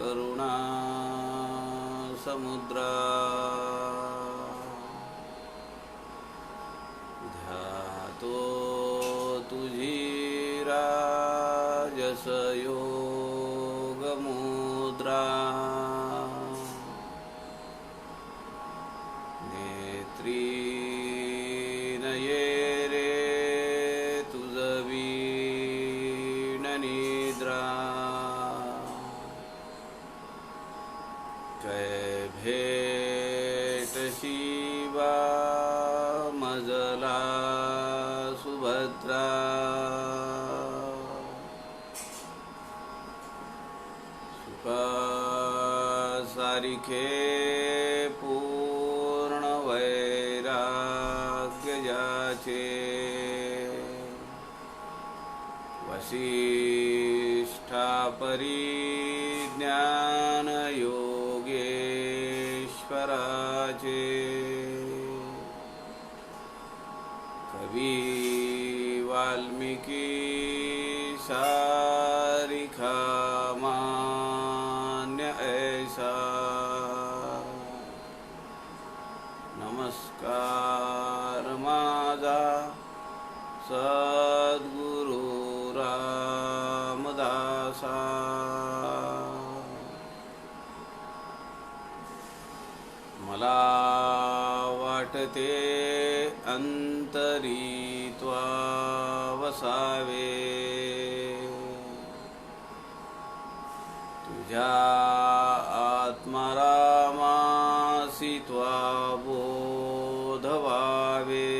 करुणा समुद्रा ध्यातो तुझी राजस योग मुद्रा नेत्री नये रे तुझ वीण निद्रा जय भेट शिवा मजला सुभद्रा सुखा सारिखे पूर्ण वैराग्य जाचे वसिष्ठा परिज्ञान योगेश्वराचे कवी वाल्मीकी सारिखा मान्य ऐसा नमस्कार माझा सद्गुरु रामदासा मला वाटते अंतरी त्वा वसावे तुझ्या आत्मारामासी त्वा बोध व्हावे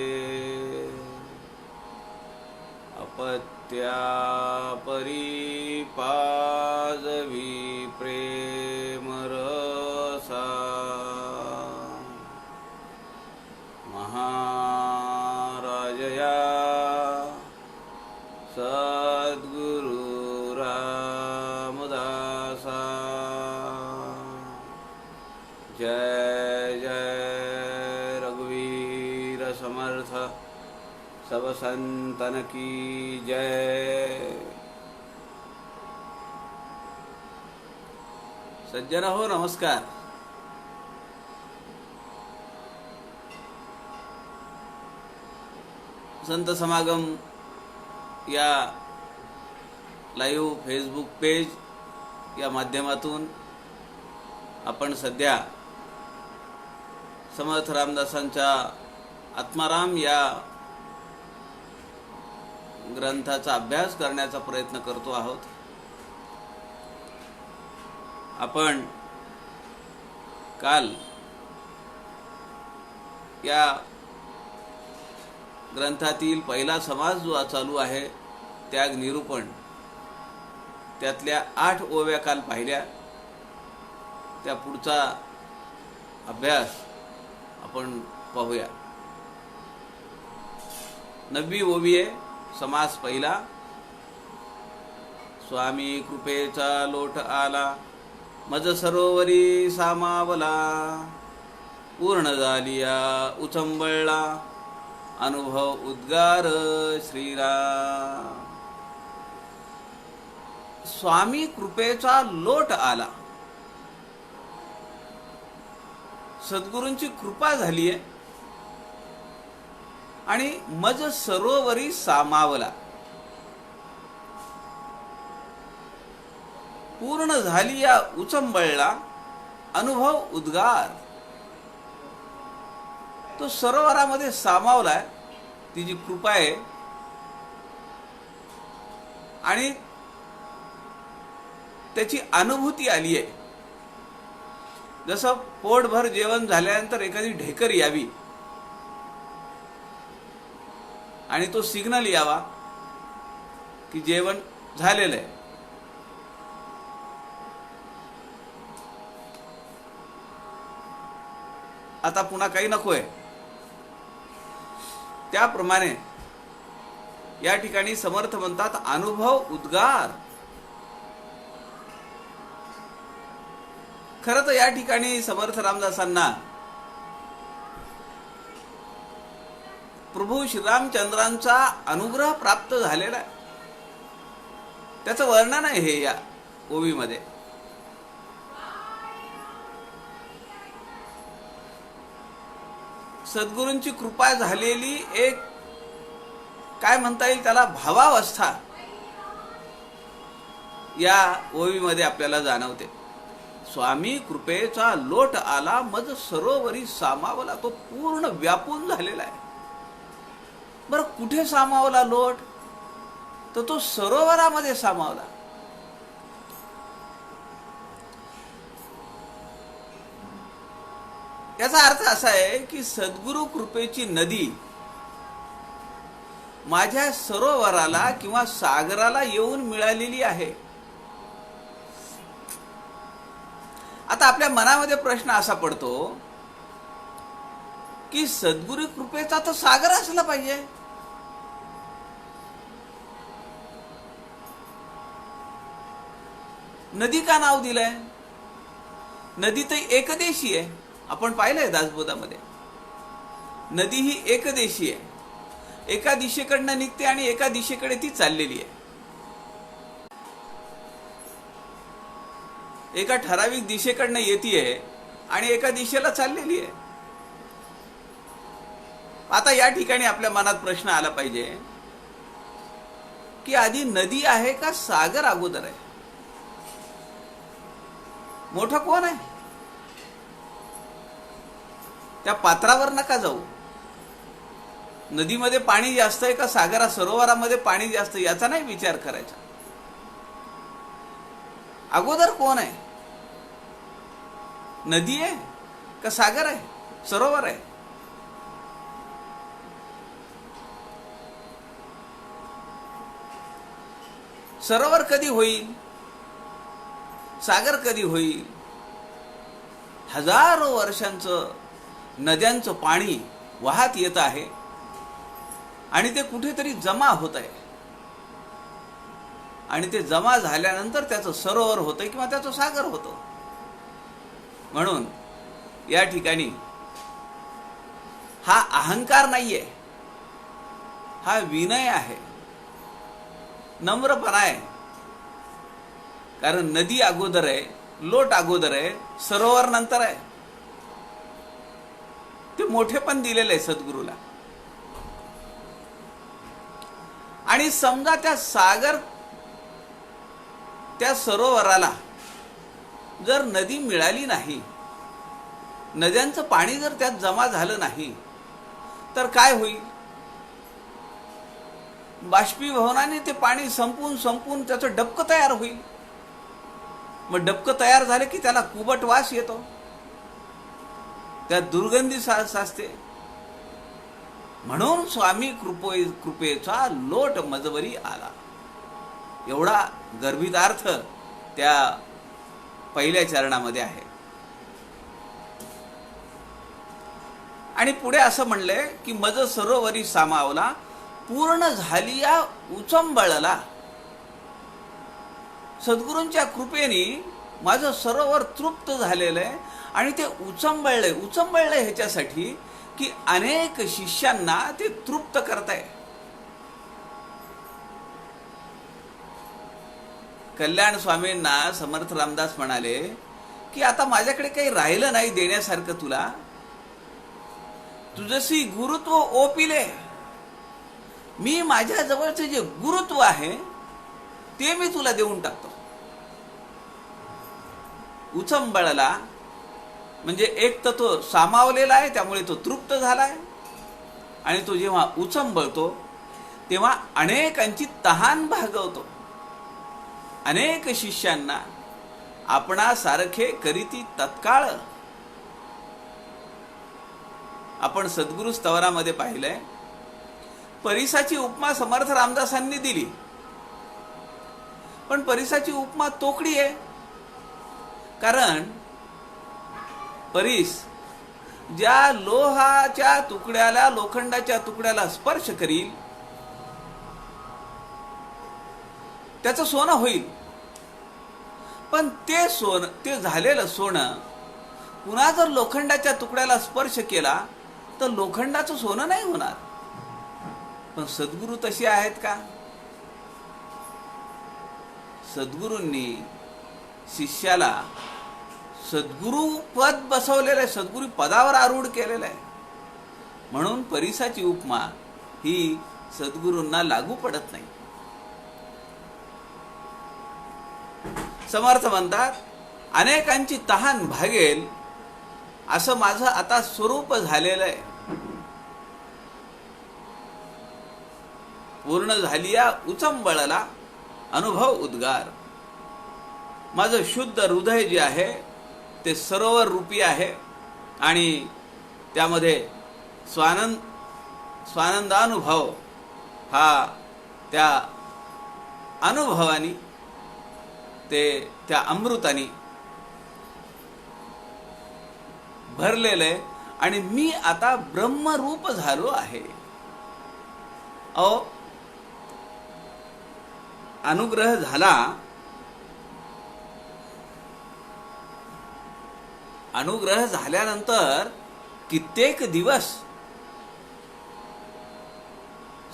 अपत्या परी पाजवी प्रेम रसा महाराजया सद्गुरु रामदासा जय जय रघुवीर समर्थ सब संतन की जय। सज्जन हो नमस्कार। संत समागम या लाईव्ह फेसबुक पेज या माध्यमातून आपण सध्या समर्थ रामदासांच्या आत्माराम या ग्रंथाचा अभ्यास करण्याचा प्रयत्न करतो आहोत। आपण काल या ग्रंथातील पहिला समास जो चालू आहे त्याग निरूपण त्यातल्या 8 ओव्या काल पाहिल्या। त्या पुढचा अभ्यास आपण पाहूया। 9वी ओवी आहे समास पहिला। स्वामी कृपेचा लोट आला मज सरोवरी सामावला पूर्ण झालिया उचंबळला अनुभव उद्गार श्रीराम। स्वामी कृपेचा लोट आला, सद्गुरूंची कृपा झाली आहे आणि मज सरोवरी सामावला पूर्ण झाली या उचंबळला अनुभव उद्गार। तो सरोवरामध्ये सामावलाय, ती जी कृपा आहे आणि त्याची अनुभूती आली आहे। जसं पोटभर जेवण झाल्यानंतर एखादी ढेकर यावी आणि तो सिग्नल यावा की जेवण झालेलं आहे। आता पुन्हा काही नकोय, त्याप्रमाणे या ठिकाणी समर्थ म्हणतात अनुभव उद्गार। खरं तर या ठिकाणी समर्थ रामदासांना प्रभू श्रीरामचंद्रांचा अनुग्रह प्राप्त झालेला आहे, त्याचं वर्णन आहे हे या ओवीमध्ये। सद्गुरूंची कृपा झालेली एक काय म्हणता येईल त्याला भावावस्था या ओवीमध्ये आपल्याला जाणवते. स्वामी कृपेचा लोट आला मज सरोवरी सामावला. तो पूर्ण व्यापून झालेला आहे. बरं कुठे सामावला लोट? तर तो सरोवरामध्ये सामावला. याचा अर्थ असा आहे की सद्गुरु कृपेची नदी माझ्या सरोवराला किंवा सागराला येऊन मिळालेली आहे. आता आपल्या मनामध्ये प्रश्न असा पडतो की सद्गुरु कृपेचा तर सागर असला पाहिजे. नदी का नाव दिलंय? नदी तर एकदेशी आहे. आपण पाहिलंय दासबोधामध्ये नदी ही एकदेशी आहे. एका दिशेकडनं निघते आणि एका दिशेकडे ती चाललेली आहे. एका ठराविक दिशेकडनं येतीये आणि एका दिशेला चाललेली आहे. आता या ठिकाणी आपल्या मनात प्रश्न आला पाहिजे की आधी नदी आहे का सागर अगोदर आहे? मोठा कोण आहे? त्या पात्रावर नका जाऊ. नदीमध्ये पाणी जास्त आहे का सरोवरामध्ये पाणी जास्त याचा नाही विचार करायचा. अगोदर कोण आहे? नदी आहे का सागर आहे, सरोवर आहे? सरोवर कधी होईल, सागर कधी होईल? हजारो वर्षांचं नद्यांचं पाणी वाहत येत आहे आणि ते कुठेतरी जमा होत आहे आणि ते जमा झाल्यानंतर त्याचं सरोवर होतं किंवा त्याचं सागर होतं. म्हणून या ठिकाणी हा अहंकार नाहीये, हा विनय आहे, नम्रपणा आहे. कारण नदी अगोदर आहे, लोट अगोदर आहे, सरोवर नंतर आहे. ते मोठे पण दिलेले आहे सद्गुरूला. आणि समजा त्या सरोवराला जर नदी मिळाली नाही, नद्यांचं पाणी जर त्यात जमा झालं नाही तर काय होईल? बाष्पीभवनाने ते पाणी संपून त्याचं डबकं तयार होईल. मग डबकं तयार झाले की त्याला कुबट वास येतो, त्यात दुर्गंधी साचते. म्हणून स्वामी कृपेचा लोट मजवरी आला. एवढा गर्भितार्थ त्या पहिल्या चरणामध्ये आहे. आणि पुढे असं म्हणलंय की मज सरोवरी सामावला पूर्ण झाली या उचंबळला. सद्गुरूंच्या कृपेने माझं सरोवर तृप्त झालेलं आहे आणि ते उचंबळलंय ह्याच्यासाठी की अनेक शिष्यांना ते तृप्त करताय. कल्याण स्वामींना समर्थ रामदास म्हणाले की आता माझ्याकडे काही राहिलं नाही देण्यासारखं तुला. तुझसी गुरुत्व ओपिले. मी माझ्या जवळचे जे गुरुत्व आहे ते मी तुला देऊन टाकतो. उचंबळला म्हणजे एक तर तो सामावलेला आहे त्यामुळे तो तृप्त झालाय आणि तो जेव्हा उचंबळतो तेव्हा अनेकांची तहान भागवतो. अनेक शिष्यांना आपणासारखे करीती तत्काळ. आपण सद्गुरु स्तवरामध्ये पाहिलंय परिसाची उपमा समर्थ रामदासांनी दिली, पण परिसाची उपमा तोकडी आहे. कारण परीस ज्या लोहाच्या तुकड्याला लोखंडाच्या तुकड्याला स्पर्श करील त्याचं सोनं होईल. पण ते झालेलं सोनं पुन्हा जर लोखंडाच्या तुकड्याला स्पर्श केला तर लोखंडाचं सोनं नाही होणार. पण सद्गुरू तसे आहेत का? सद्गुरूंनी शिष्याला सद्गुरू पद बसवलेलं आहे, सद्गुरू पदावर आरूढ केलेलं आहे. म्हणून परिसाची उपमा ही सद्गुरूंना लागू पडत नाही. समर्थ म्हणतात, अनेकांची तहान भागेल असं माझं आता स्वरूप झालेलं आहे. पूर्ण झाली या उचंबळला अनुभव उद्गार. माझं शुद्ध हृदय जे आहे ते सरोवर रूपी आहे आणि त्यामध्ये स्वानंदानुभव हा त्या अनुभवानी ते त्या अमृतानी भरलेलं आहे आणि मी आता ब्रह्मरूप झालो आहे. अनुग्रह झाला. अनुग्रह झाल्यानंतर कित्येक दिवस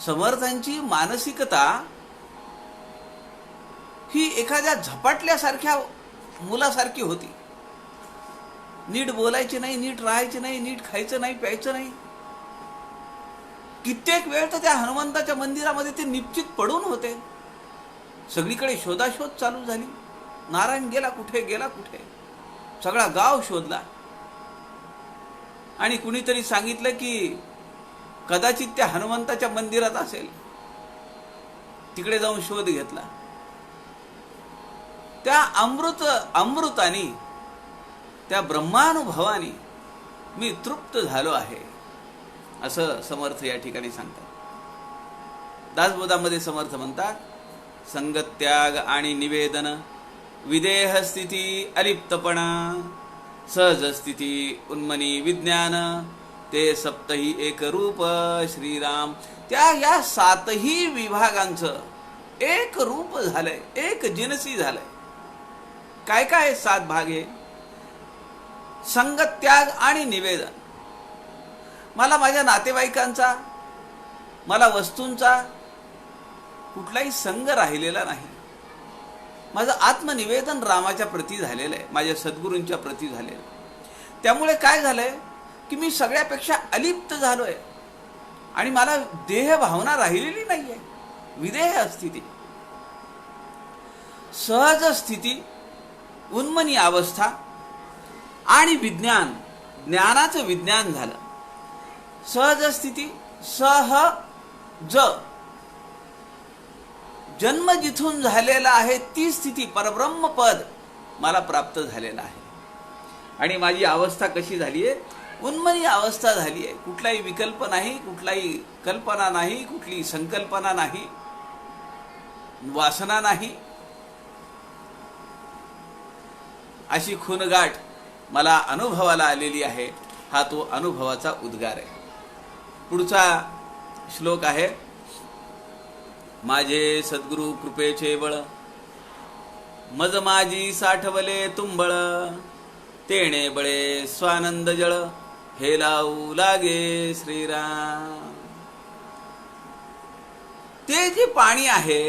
समर्थांची मानसिकता ही एखाद्या झपाटल्यासारख्या मुलासारखी होती. नीट बोलायचे नाही, नीट राहायचे नाही, नीट खायचं नाही, प्यायचं नाही. कित्येक वेळ तर त्या हनुमंताच्या मंदिरामध्ये ते निश्चित पडून होते. सगळीकडे शोधाशोध चालू झाली. नारायण गेला कुठे, गेला कुठे, सगळा गाव शोधला. आणि कुणीतरी सांगितलं की कदाचित त्या हनुमंताच्या मंदिरात असेल. तिकडे जाऊन शोध घेतला. त्या अमृतानी, त्या ब्रह्मानुभवानी मी तृप्त झालो आहे असं समर्थ या ठिकाणी सांगतात. दासबोधामध्ये समर्थ म्हणतात, संगत्याग आणि निवेदन, विदेह स्थिती अलिप्तपणा, सहज स्थिती उन्मनी विज्ञान, ते सप्तही एक रूप श्रीराम. त्या या सातही विभागांचं एक रूप झालंय, एक जिनसी झालंय. काय काय 7 भाग आहे? संगत्याग आणि निवेदन. मला माझ्या नातेवाईकांचा, मला वस्तूंचा कुठलाही संग राहिलेला नाही. माझं आत्मनिवेदन रामाच्या प्रती झालेलं आहे, माझ्या सद्गुरूंच्या प्रती झालेलं आहे. त्यामुळे काय झालंय की मी सगळ्यापेक्षा अलिप्त झालोय आणि मला देह भावना राहिलेली नाहीये. विदेह स्थिती, सहज स्थिती, उन्मनी अवस्था आणि विज्ञान, ज्ञानाचं विज्ञान झालं. सहज स्थिती, सहज, जन्म जिथून झालेला आहे ती स्थिती, परब्रह्म पद मला प्राप्त झालेलं आहे. आणि माझी अवस्था कशी झाली आहे? उन्मनी अवस्था झाली आहे. कुठलाही विकल्प नाही, कुठलाही कल्पना नाही, कुठली संकल्पना नाही, वासना नाही. अशी खूनगाठ मला अनुभवाला आलेली आहे. हा तो अनुभवाचा उद्गार आहे. पुढचा श्लोक आहे, माझे सद्गुरु कृपेचे बळ, मज माझी साठवले तुंबळ, तेणे बळे स्वानंद जळ, हे लावू लागे श्रीराम. ते जे पाणी आहे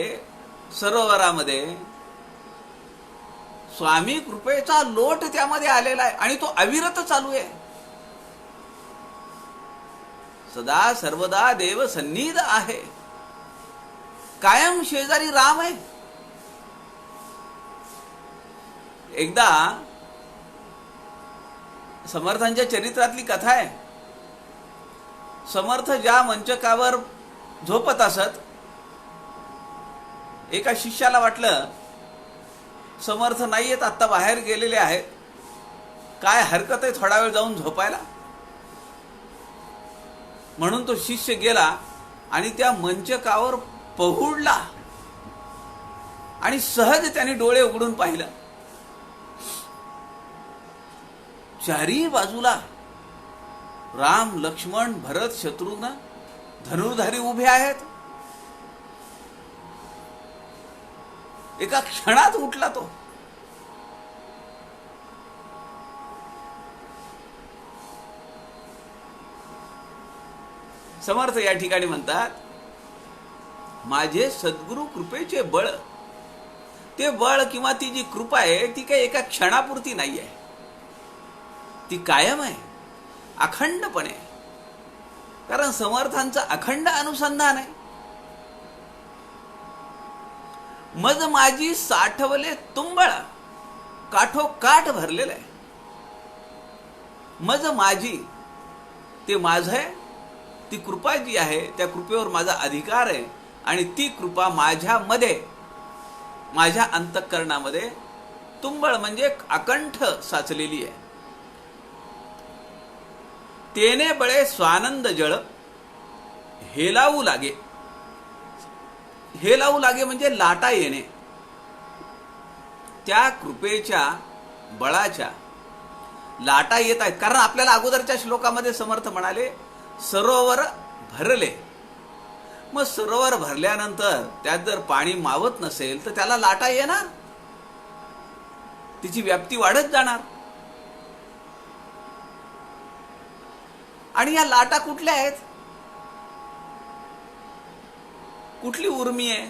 सरोवरामध्ये, स्वामी कृपेचा लोट त्यामध्ये आलेला आहे आणि तो अविरत चालू आहे. सदा सर्वदा देव सन्निध आहे. कायम शेजारी राम आहे. एकदा समर्थांच्या चरित्रातली कथा आहे. समर्थ ज्या मंचकावर झोपत असत, एका शिष्याला वाटलं समर्थ नाही येत, आत्ता बाहेर गेलेले आहेत, काय हरकत आहे थोडा वेळ जाऊन झोपायला. म्हणून तो शिष्य गेला आणि त्या मंचकावर पहुडला आणि सहज त्याने डोळे उघडून पाहिलं. चारी बाजूला राम, लक्ष्मण, भरत, शत्रुघ्न धनुर्धारी उभे आहेत. एका क्षणात उठला तो. समर्थ या ठिकाणी म्हणतात, माझे सद्गुरु कृपेचे बळ. ते बळ किंवा ती जी कृपा आहे ती काही एका क्षणापुरती नाही आहे, ती कायम आहे, अखंडपणे. कारण समर्थांचं अखंड अनुसंधान आहे. मज माझी साठवले तुंबळ, काठोकाठ भरलेलं आहे. मज माझी, ते माझं आहे, ती कृपा जी आहे त्या कृपेवर माझा अधिकार आहे, आणि ती कृपा माझ्यामध्ये, माझ्या अंतःकरणामध्ये तुंबळ म्हणजे अकंठ साचलेली आहे. तेने बळे स्वानंद जळ हेलावू लागे. हेलावू लागे म्हणजे लाटा येणे. त्या कृपेच्या बळाच्या लाटा येत आहेत. कारण आपल्याला अगोदरच्या श्लोकामध्ये समर्थ म्हणाले सरोवर भरले. मग सरोवर भरल्यानंतर त्यात जर पाणी मावत नसेल तर त्याला लाटा येणार, तिची व्याप्ती वाढत जाणार. आणि या लाटा कुठल्या आहेत? कुठली उर्मी आहे?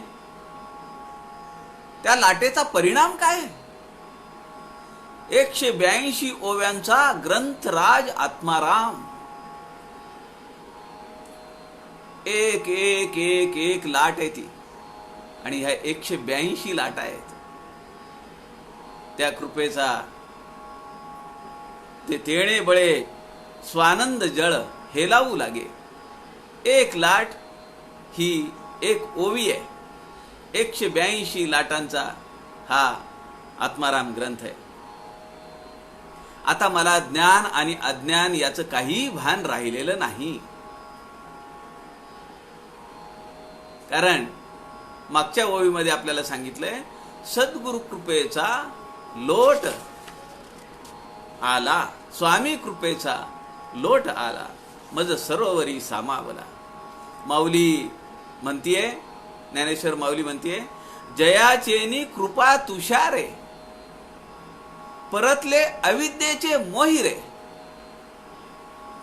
त्या लाटेचा परिणाम काय? 182 ओव्यांचा ग्रंथराज आत्माराम. एक एक एक एक लाट आहे ती, आणि ह्या 182 लाटा आहेत त्या कृपेचा. ते तेणे बळे स्वानंद जळ हेलावू लागे. एक लाट ही एक ओवी आहे. 182 लाटांचा हा आत्माराम ग्रंथ आहे. आता मला ज्ञान आणि अज्ञान याचं काही भान राहिलेलं नाही. कारण मागच्या ओवीमध्ये आपल्याला सांगितलंय सद्गुरु कृपेचा लोट आला, स्वामी कृपेचा लोट आला, मज सरोवरी सामावला. माऊली म्हणतीये, ज्ञानेश्वर माऊली म्हणतीये, जयाचेनी कृपा तुषारे परतले अविद्येचे मोहिरे.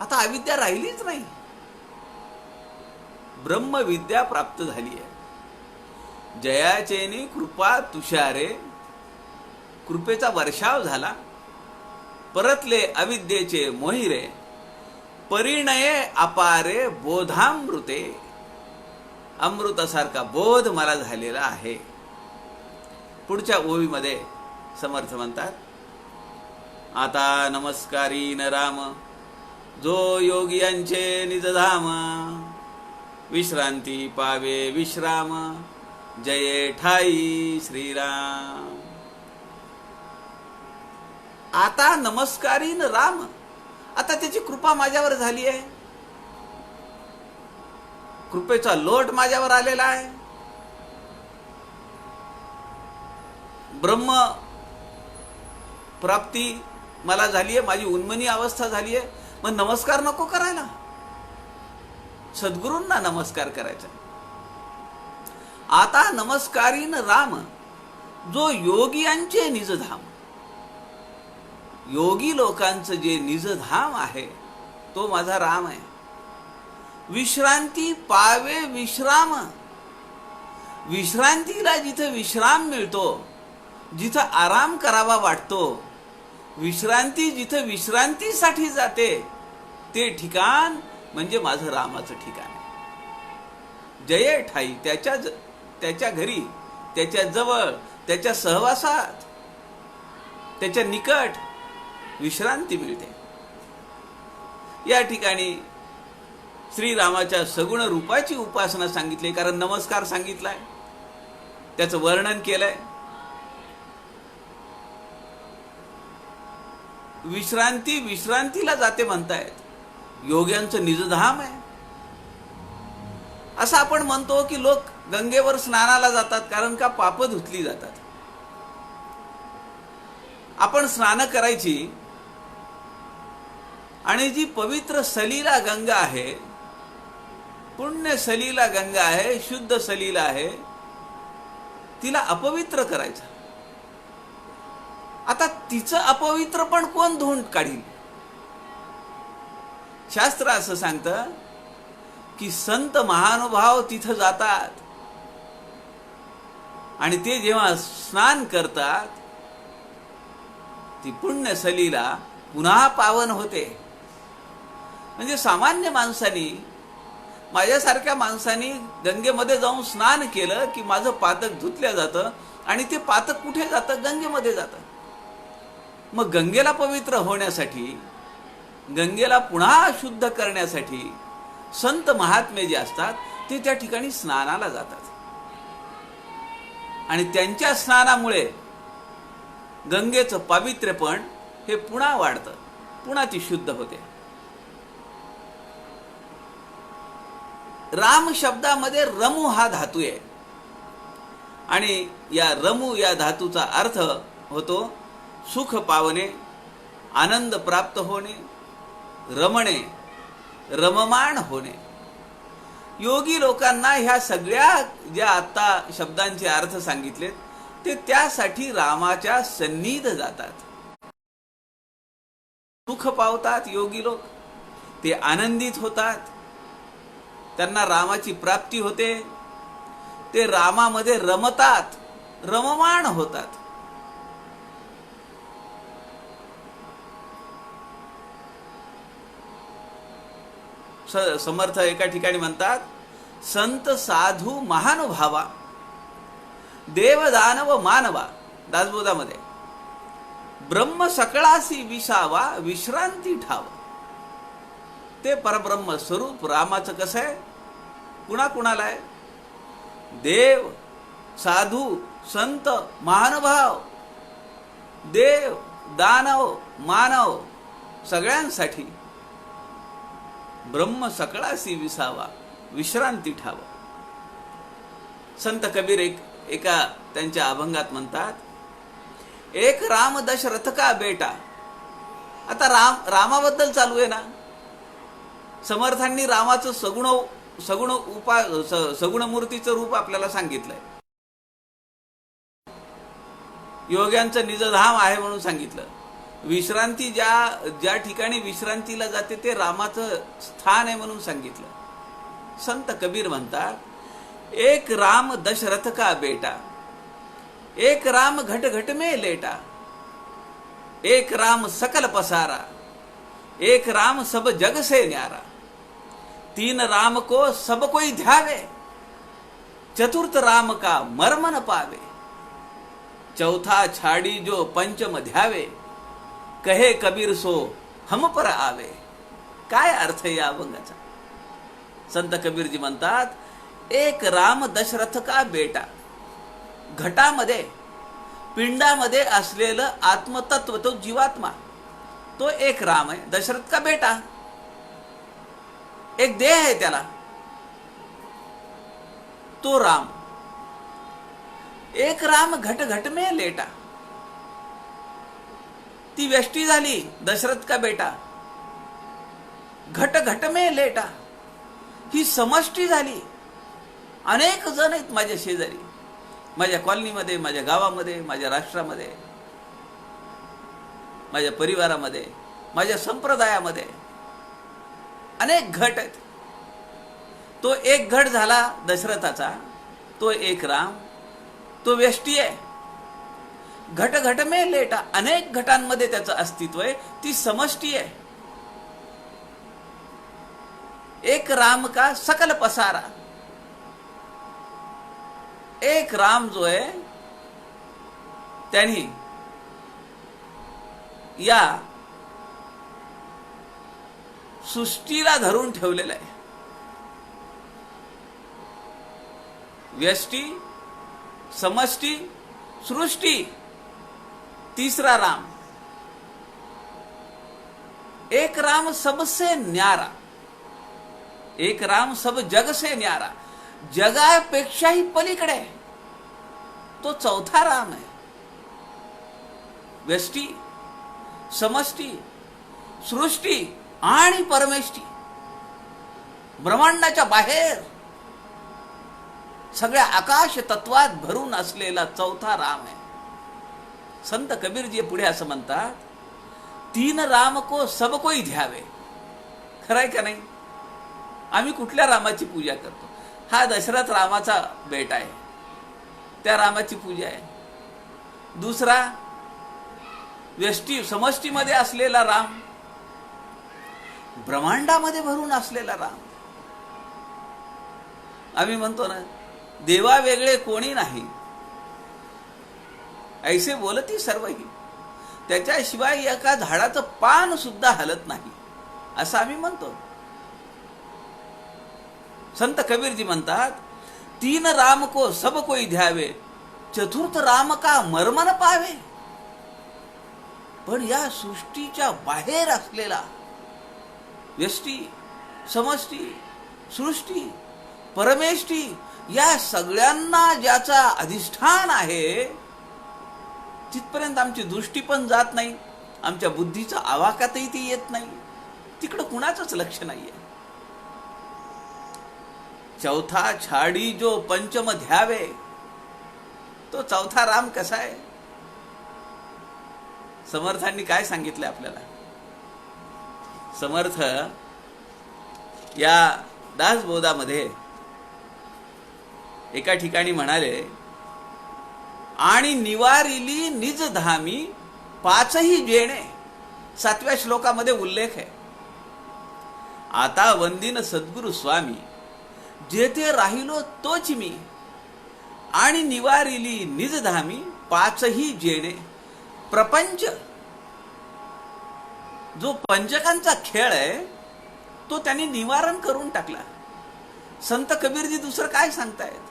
आता अविद्या राहिलीच नाही, ब्रह्मविद्या प्राप्त झाली आहे. जयाचेनी कृपा तुषारे, कृपेचा वर्षाव झाला. परतले अविद्येचे मोहिरे, परिणये अपारे बोधामृते. अमृतासारखा बोध मला झालेला आहे. पुढच्या ओवीमध्ये समर्थ म्हणतात, आता नमस्कारी न राम जो योगियांचे निजधाम. विश्रांती पावे विश्राम जये ठाई श्रीराम. आता नमस्कारी न राम, आता त्याची कृपा माझ्यावर झाली आहे. कृपेचा लोट माझ्यावर आलेला आहे. ब्रह्म प्राप्ती मला झाली आहे, माझी उन्मनी अवस्था झाली आहे. मग नमस्कार नको करायला? सद्गुरूंना नमस्कार करायचा. आता नमस्कारीन राम जो योगियांचे निजधाम. योगी लोकांचं जे निजधाम आहे तो माझा राम आहे. विश्रांती पावे विश्राम, विश्रांतीला जिथे विश्राम मिळतो, जिथं आराम करावा वाटतो, विश्रांती जिथं विश्रांतीसाठी जाते ते ठिकाण म्हणजे माझं रामाचं ठिकाण आहे. जय ठाई, त्याच्या घरी, त्याच्या जवळ, त्याच्या सहवासात, त्याच्या निकट विश्रांती मिळते. या ठिकाणी श्रीरामाच्या सगुण रूपाची उपासना सांगितली. कारण नमस्कार सांगितलाय, त्याचं वर्णन केलंय. विश्रांती विश्रांतीला जाते म्हणतायत. योग्यांचं निजधाम आहे. असं आपण म्हणतो की लोक गंगेवर स्नानाला जातात कारण का पाप धुतली जातात. आपण स्नान करायची आणि जी पवित्र सलीला गंगा आहे, पुण्य सलीला गंगा आहे, शुद्ध सलीला आहे, तिला अपवित्र करायचं. आता तिचं अपवित्र पण कोण धुवून काढील? शास्त्र असं सांगतं की संत महानुभाव तिथं जातात आणि ते जेव्हा स्नान करतात ती पुण्य सलीला पुन्हा पावन होते. म्हणजे सामान्य माणसानी माझ्यासारख्या माणसाने गंगेमध्ये जाऊन स्नान केलं की माझं पातक धुतलं जातं आणि ते पातक कुठे जातं? गंगेमध्ये जातं. मग गंगेला पवित्र होण्यासाठी, गंगेला पुन्हा शुद्ध करण्यासाठी संत महात्मे जे असतात ते त्या ठिकाणी स्नानाला जातात आणि त्यांच्या स्नानामुळे गंगेचं पावित्र्यपण हे पुन्हा वाढतं, पुन्हा ती शुद्ध होते. राम शब्दामध्ये रमू हा धातू आहे आणि या रमू या धातूचा अर्थ होतो सुख पावणे, आनंद प्राप्त होणे, रमणे, रममाण होणे. योगी लोकांना ह्या सगळ्या ज्या आता शब्दांचे अर्थ सांगितलेत ते त्यासाठी रामाच्या सन्निध जातात. सुख पावतात योगी लोक, ते आनंदित होतात, त्यांना रामाची प्राप्ती होते, ते रामामध्ये रमतात, रममाण होतात. समर्थ एका ठिकाणी म्हणतात, संत साधू महानुभावा, देवदानव मानवा, दासबोधामध्ये ब्रह्म सकळासी विसावा, विश्रांती ठाव. ते परब्रह्म स्वरूप रामाचं कसं आहे? कुणाला आहे? देव, साधू, संत, महानुभाव, देव, दानव, मानव सगळ्यांसाठी ब्रह्म सकळासी विसावा, विश्रांती ठावा. संत कबीर एका त्यांच्या अभंगात म्हणतात, एक राम दशरथ का बेटा. आता रामाबद्दल चालू आहे ना. समर्थांनी रामाचं सगुण मूर्तीचं रूप आपल्याला सांगितलंय. योग्यांचं निजधाम आहे म्हणून सांगितलं. विश्रांती ज्या ठिकाणी विश्रांतीला जाते ते रामाचं स्थान आहे म्हणून सांगितलं. संत कबीर म्हणतात, एक राम दशरथ का बेटा, एक राम घट घट में लेटा, एक राम सकल पसारा, एक राम सब जग से न्यारा, तीन राम को सब कोई ध्यावे, चतुर्थ राम का मर्म न पावे, चौथा छाड़ी जो पंचम ध्यावे, कहे कबीर सो हम पर आवे. काय अर्थ या अभंगाचा? संत कबीरजी म्हणतात, एक राम दशरथ का बेटा. घटामध्ये, पिंडामध्ये असलेलं आत्मतत्व, तो जीवात्मा, तो एक राम आहे. दशरथ का बेटा, एक देह आहे त्याला, तो राम. एक राम घट घट में लेटा, ती व्यष्टी झाली दशरथ का बेटा. घट घट में लेटा, ही समष्टी झाली. अनेक जण आहेत माझ्या शेजारी, माझ्या कॉलनीमध्ये, माझ्या गावामध्ये, माझ्या राष्ट्रामध्ये, माझ्या परिवारामध्ये, माझ्या संप्रदायामध्ये अनेक घट आहेत. तो एक घट झाला दशरथाचा, तो एक राम, तो व्यष्टी आहे. घट घट में लेटा, अनेक घटांमध्ये त्याचं अस्तित्व आहे, ती समष्टी आहे. एक राम का सकल पसारा, एक राम जो आहे त्यांनी या सृष्टीला धरून ठेवलेला आहे. व्यष्टी, समष्टी, सृष्टी, तीसरा राम. एक राम सबसे न्यारा, एक राम सब जग से न्यारा, जगापेक्षाही पलीकडे तो चौथा राम आहे. व्यष्टी, समष्टी, सृष्टी आणि परमेष्टी, ब्रह्मांडाच्या बाहेर सगळ्या आकाश तत्वात भरून असलेला चौथा राम आहे. संत कबीरजी पुढे असं म्हणतात, तीन राम को सब कोई ध्यावे. खरंय का नाही? आम्ही कुठल्या रामाची पूजा करतो? हा दशरथ रामाचा बेटा आहे, त्या रामाची पूजा आहे. दुसरा व्यष्टी, समष्टीमध्ये असलेला राम, ब्रह्मांडामध्ये भरून असलेला राम, आम्ही म्हणतो ना, देवा वेगळे कोणी नाही, ऐसे बोलती सर्वही. त्याच्याशिवाय एका झाडाचं पान सुद्धा हलत नाही, असं आम्ही म्हणतो. संत कबीरजी म्हणतात, तीन राम को सब कोई ध्यावे, चतुर्थ राम का मर्मन पावे. पण या सृष्टीच्या बाहेर असलेला व्यष्टी, समष्टी, सृष्टी, परमेष्टी या सगळ्यांना ज्याचा अधिष्ठान आहे, तिथपर्यंत आमची दृष्टी पण जात नाही, आमच्या बुद्धीचा आवाकातही ती येत नाही. तिकडं कुणाचंच लक्ष नाहीये. चौथा छाडी जो पंचम ध्यावे, तो चौथा राम कसा आहे? समर्थांनी काय सांगितलं आपल्याला? समर्थ या दासबोधामध्ये एका ठिकाणी म्हणाले, आणि निवारिली निज धामी पाचही जेणे. 7व्या श्लोकामध्ये उल्लेख आहे, आता वंदिन सद्गुरु स्वामी, जेथे राहिलो तोच मी, आणि निवारिली निज धामी पाचही जेणे. प्रपंच जो पंचकांचा खेळ आहे, तो त्यांनी निवारण करून टाकला. संत कबीरजी दुसरं काय सांगतायत?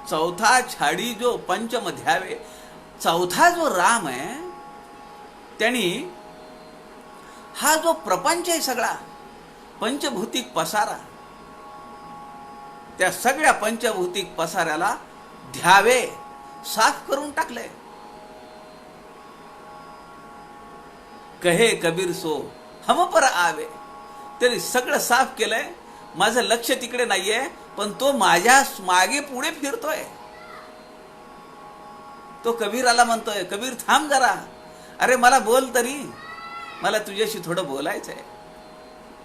चौथा छाडी जो पंचम ध्यावे. चौथा जो राम आहे, त्यांनी हा जो प्रपंच आहे सगळा, पंचभौतिक पसारा, त्या सगळ्या पंचभौतिक पसाऱ्याला ध्यावे, साफ करून टाकले. कहे कबीर सो हम पर आवे. तरी सगळं साफ केलंय, माझं लक्ष तिकडे नाहीये, पण तो माझ्या मागे पुढे फिरतोय. तो कबीराला म्हणतोय, कबीर थांब जरा, अरे मला बोल तरी, मला तुझ्याशी थोडं बोलायचंय.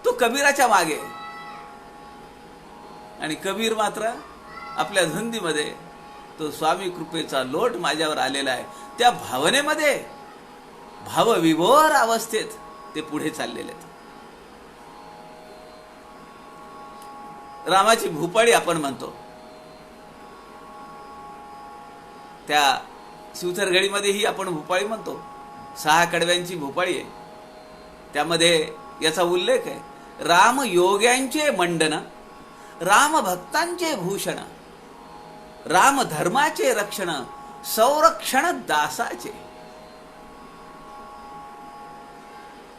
तो कबीराच्या मागे, आणि कबीर मात्र आपल्या धुंदीमध्ये तो स्वामी कृपेचा लोट माझ्यावर आलेला आहे, त्या भावनेमध्ये, भावविभोर अवस्थेत ते पुढे चाललेले आहेत. रामाची भूपाळी आपण म्हणतो, त्या शिवथरगडीमध्ये ही आपण भूपाळी म्हणतो. 6 कडव्यांची भूपाळी आहे. त्यामध्ये याचा उल्लेख आहे, राम योग्यांचे मंडन, राम भक्तांचे भूषण, राम धर्माचे रक्षण, संरक्षण दासाचे.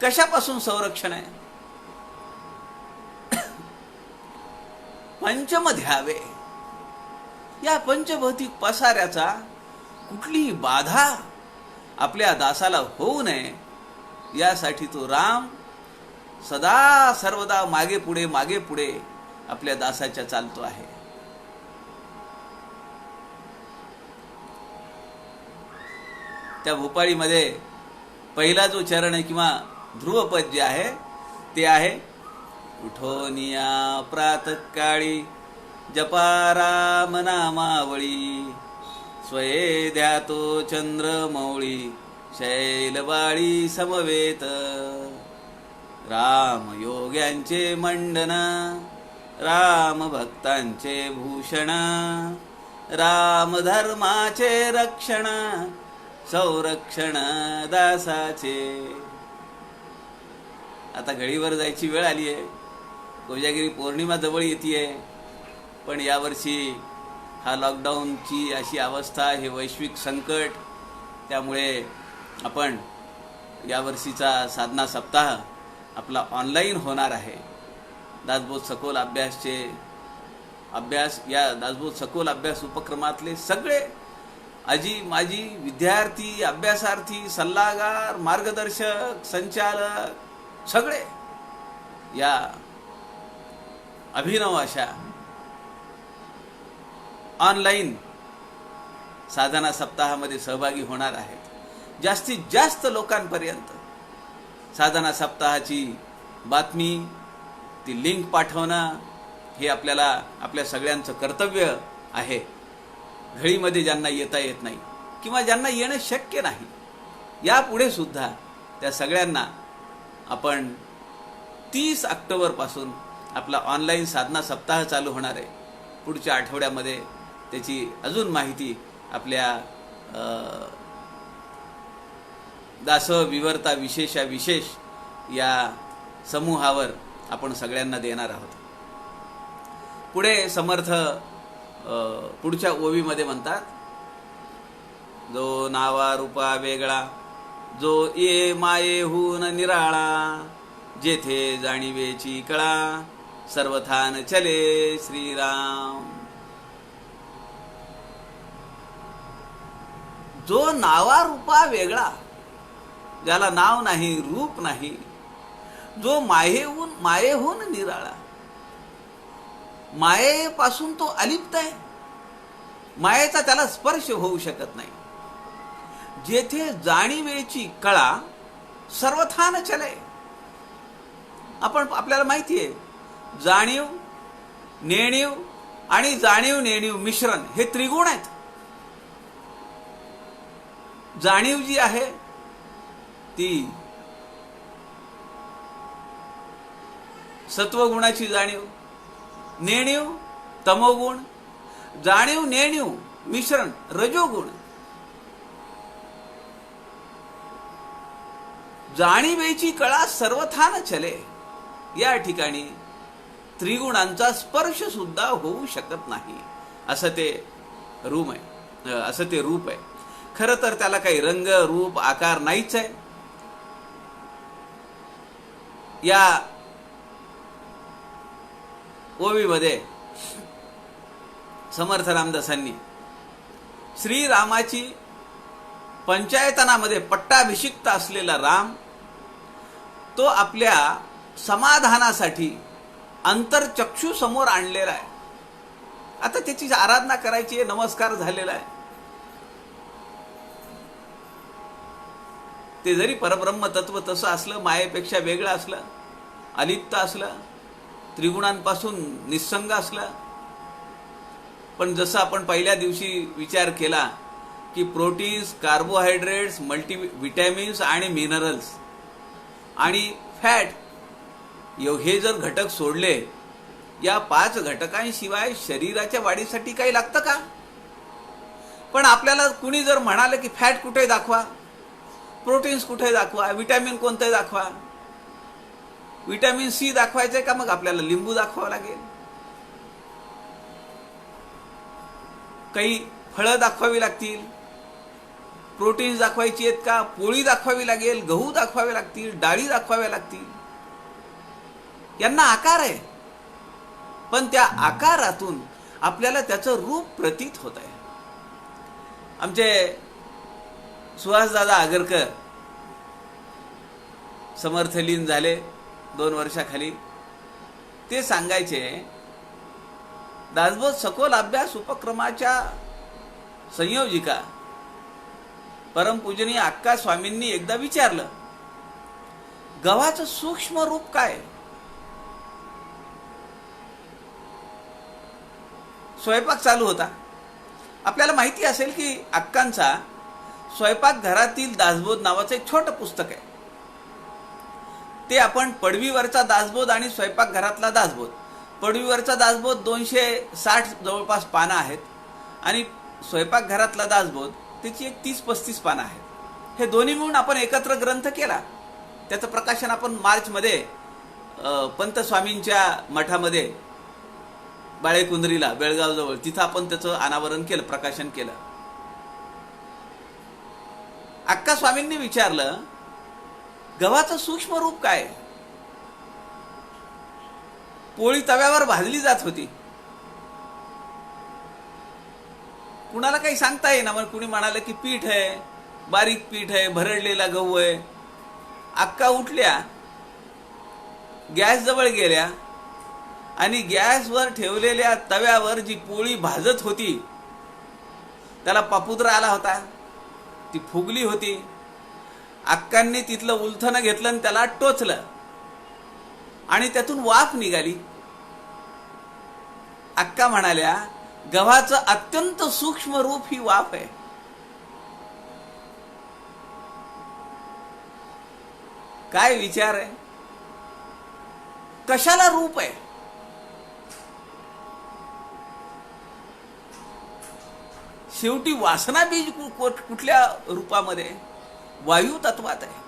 कशापासून संरक्षण आहे? पंचम ध्यावे. या पंचभौतिक पसाऱ्याचा कुठलीही बाधा आपल्या दासाला होऊ नये, यासाठी तो राम सदा सर्वदा मागे पुढे आपल्या दासाच्या चालतो आहे. त्या भूपाळीमध्ये पहिला जो चरण आहे किंवा ध्रुवपद जे आहे, ते आहे, उठोनिया प्रातःकाळी जपा राम नामावळी, स्वये ध्यातो चंद्रमौळी, शैलबाळी समवेत. राम योग्यांचे मंडन, राम भक्तांचे भूषण, राम धर्माचे रक्षण, संरक्षण दासाचे. आता घडीवर जायची वेळ आली आहे. कोजागिरी पौर्णिमा जवळ येते, पण यावर्षी हा लॉकडाऊनची अशी अवस्था, हे वैश्विक संकट, त्यामुळे आपण यावर्षीचा साधना सप्ताह आपला ऑनलाईन होणार आहे. दासबोध सखोल अभ्यास या दासबोध सखोल अभ्यास उपक्रमातले सगळे आजी माजी विद्यार्थी, अभ्यासार्थी, सल्लागार, मार्गदर्शक, संचालक सगळे या अभिनव अशा ऑनलाईन साधना सप्ताहामध्ये सहभागी होणार आहेत. जास्तीत जास्त लोकांपर्यंत साधना सप्ताहाची बातमी, ती लिंक पाठवणं, हे आपल्या सगळ्यांचं कर्तव्य आहे. घळीमध्ये ज्यांना येता येत नाही किंवा ज्यांना येणं शक्य नाही, यापुढे सुद्धा त्या सगळ्यांना आपण 30 ऑक्टोबर पासून आपला ऑनलाईन साधना सप्ताह चालू होणार आहे. पुढच्या आठवड्यामध्ये त्याची अजून माहिती आपल्या दासोह विवर्ता विशेषा विशेष या समूहावर आपण सगळ्यांना देणार आहोत. पुढे समर्थ पुढच्या ओवीमध्ये म्हणतात, जो नावा रूपा वेगळा, जो ये मायेहून निराळा, जेथे जाणीवेची कळा, सर्वथान चले श्रीराम. जो नावा रूपा वेगळा, ज्याला नाव नाही रूप नाही, जो मायेहून निराळा, मायेपासून तो अलिप्त आहे, मायेचा त्याला स्पर्श होऊ शकत नाही. जेथे जाणीवेची कळा, सर्वथान चले. आपल्याला माहिती आहे, जाणीव नेणीव आणि जाणीव नेणीव मिश्रण हे त्रिगुण आहेत. जाणीव जी आहे ती सत्वगुणाची जाणीव, नेणीव तमोगुण, जाणीव नेणीव मिश्रण रजोगुण. जाणीवेची कळा सर्वथान चले, या ठिकाणी त्रिगुणांचा स्पर्श सुद्धा होऊ शकत नाही, असं ते रूप आहे. खरं तर त्याला काही रंग रूप आकार नाहीच आहे. या ओवीमध्ये समर्थ रामदासांनी श्रीरामाची पंचायतनामध्ये पट्टाभिषिक्त असलेला राम, तो आपल्या समाधानासाठी अंतरचक्षू समोर आणलेला आहे. आता त्याची आराधना करायची आहे, नमस्कार झालेला आहे. ते जरी परब्रह्म तत्व तसं असलं, मायेपेक्षा वेगळं असलं, अलिप्त असलं, त्रिगुणांपासून निस्संग असलं, पण जसं आपण पहिल्या दिवशी विचार केला की प्रोटीन्स, कार्बोहायड्रेट्स, मल्टीव्हिटॅमिन्स आणि मिनरल्स आणि फॅट हे जर घटक सोडले, या 5 घटकांशिवाय शरीराच्या वाढीसाठी काही लागतं का? पण आपल्याला कुणी जर म्हणाले की फॅट कुठे दाखवा, प्रोटीन्स कुठे दाखवा, विटॅमिन कोणते दाखवा, विटॅमिन सी दाखवायचंय का, मग आपल्याला लिंबू दाखवावं लागेल, काही फळं दाखवावी लागतील. प्रोटीन्स दाखवायची आहेत का, पोळी दाखवावी लागेल, गहू दाखवावे लागतील, डाळी दाखवाव्या लागतील. यांना आकार आहे, पण त्या आकारातून आपल्याला त्याचं रूप प्रतीत होत आहे. आमचे सुहासदादा आगरकर समर्थलीन झाले 2 वर्षाखाली. ते सांगायचे, दासबोध सखोल अभ्यास उपक्रमाच्या संयोजिका परमपूजनीय अक्का स्वामींनी एकदा विचारलं, गव्हाचं सूक्ष्म रूप काय? स्वयंपाक चालू होता. आपल्याला माहिती असेल की अक्कांचा स्वयंपाकघरातील दासबोध नावाचं एक छोटं पुस्तक आहे. ते आपण पडवीवरचा दासबोध आणि स्वयंपाकघरातला दासबोध, पडवीवरचा दासबोध 260 जवळपास पानं आहेत आणि स्वयंपाकघरातला दासबोध त्याची एक 30-35 पानं आहेत. हे दोन्ही मिळून आपण एकत्र ग्रंथ केला. त्याचं प्रकाशन आपण मार्चमध्ये पंत स्वामींच्या मठामध्ये बाळेकुंद्रीला, बेळगावजवळ, तिथं आपण त्याचं अनावरण केलं, प्रकाशन केलं. अक्का स्वामींनी विचारलं, गव्हाचं सूक्ष्म रूप काय? पोळी तव्यावर भाजली जात होती. कुणाला काही सांगता येईना. मग कुणी म्हणाले की पीठ आहे, बारीक पीठ आहे, भरडलेला गहू आहे. अक्का उठल्या, गॅस जवळ गेल्या आणि गॅसवर ठेवलेल्या तव्यावर जी पोळी भाजत होती त्याला पापुद्रा आला होता, ती फुगली होती. अक्कांनी तिथलं उलथनं घेतलं आणि त्याला टोचलं आणि त्यातून वाफ निघाली. अक्का म्हणाल्या, गव्हाचं अत्यंत सूक्ष्म रूप ही वाफ आहे. काय विचार आहे. कशाला रूप आहे? शेवटी वासना बीज कुठल्या रूपामध्ये? वायू तत्वात आहे.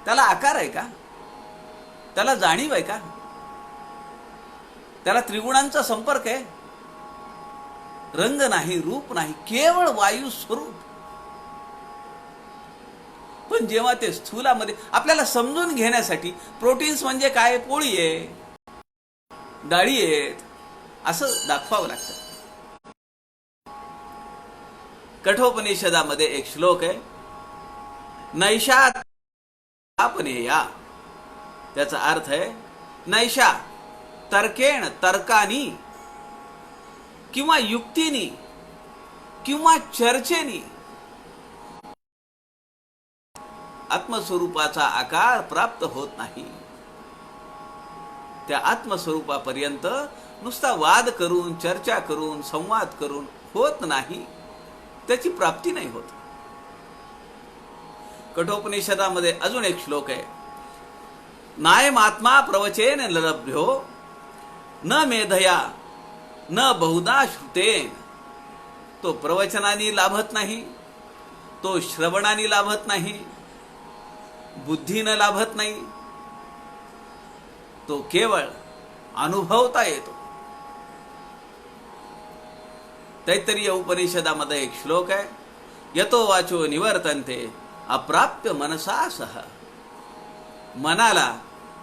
त्याला आकार आहे का? त्याला जाणीव आहे का? त्याला त्रिगुणांचा संपर्क आहे? रंग नाही, रूप नाही, केवळ वायू स्वरूप. पण जेव्हा ते स्थूलामध्ये आपल्याला समजून घेण्यासाठी प्रोटीन्स म्हणजे काय, पोळी आहे, डाळी आहेत, असं दाखवावं लागतं. कठोपनिषदामध्ये एक श्लोक आहे, नैषा या. त्याचा अर्थ आहे नैषा तर्केण, तर्कानी किंवा युक्तीनी किंवा चर्चेनी आत्मस्वरूपाचा आकार प्राप्त होत नाही. त्या आत्मस्वरूपापर्यंत नुसता वाद करून, चर्चा करून, संवाद करून होत नाही. त्याची प्राप्ती नाही होत. कठोपनिषदामध्ये अजून एक श्लोक आहे, नायमात्मा प्रवचेन लभ्यो न मेधया न बहुधा श्रुतेन. तो प्रवचनाने लाभत नाही, तो श्रवणाने लाभत नाही, बुद्धीनं लाभत नाही, तो केवळ अनुभवता येतो. तैत्तरीय उपनिषदामध्ये एक श्लोक आहे, यतो वाचो निवर्तन्ते अप्राप्य मनसा सह. मनाला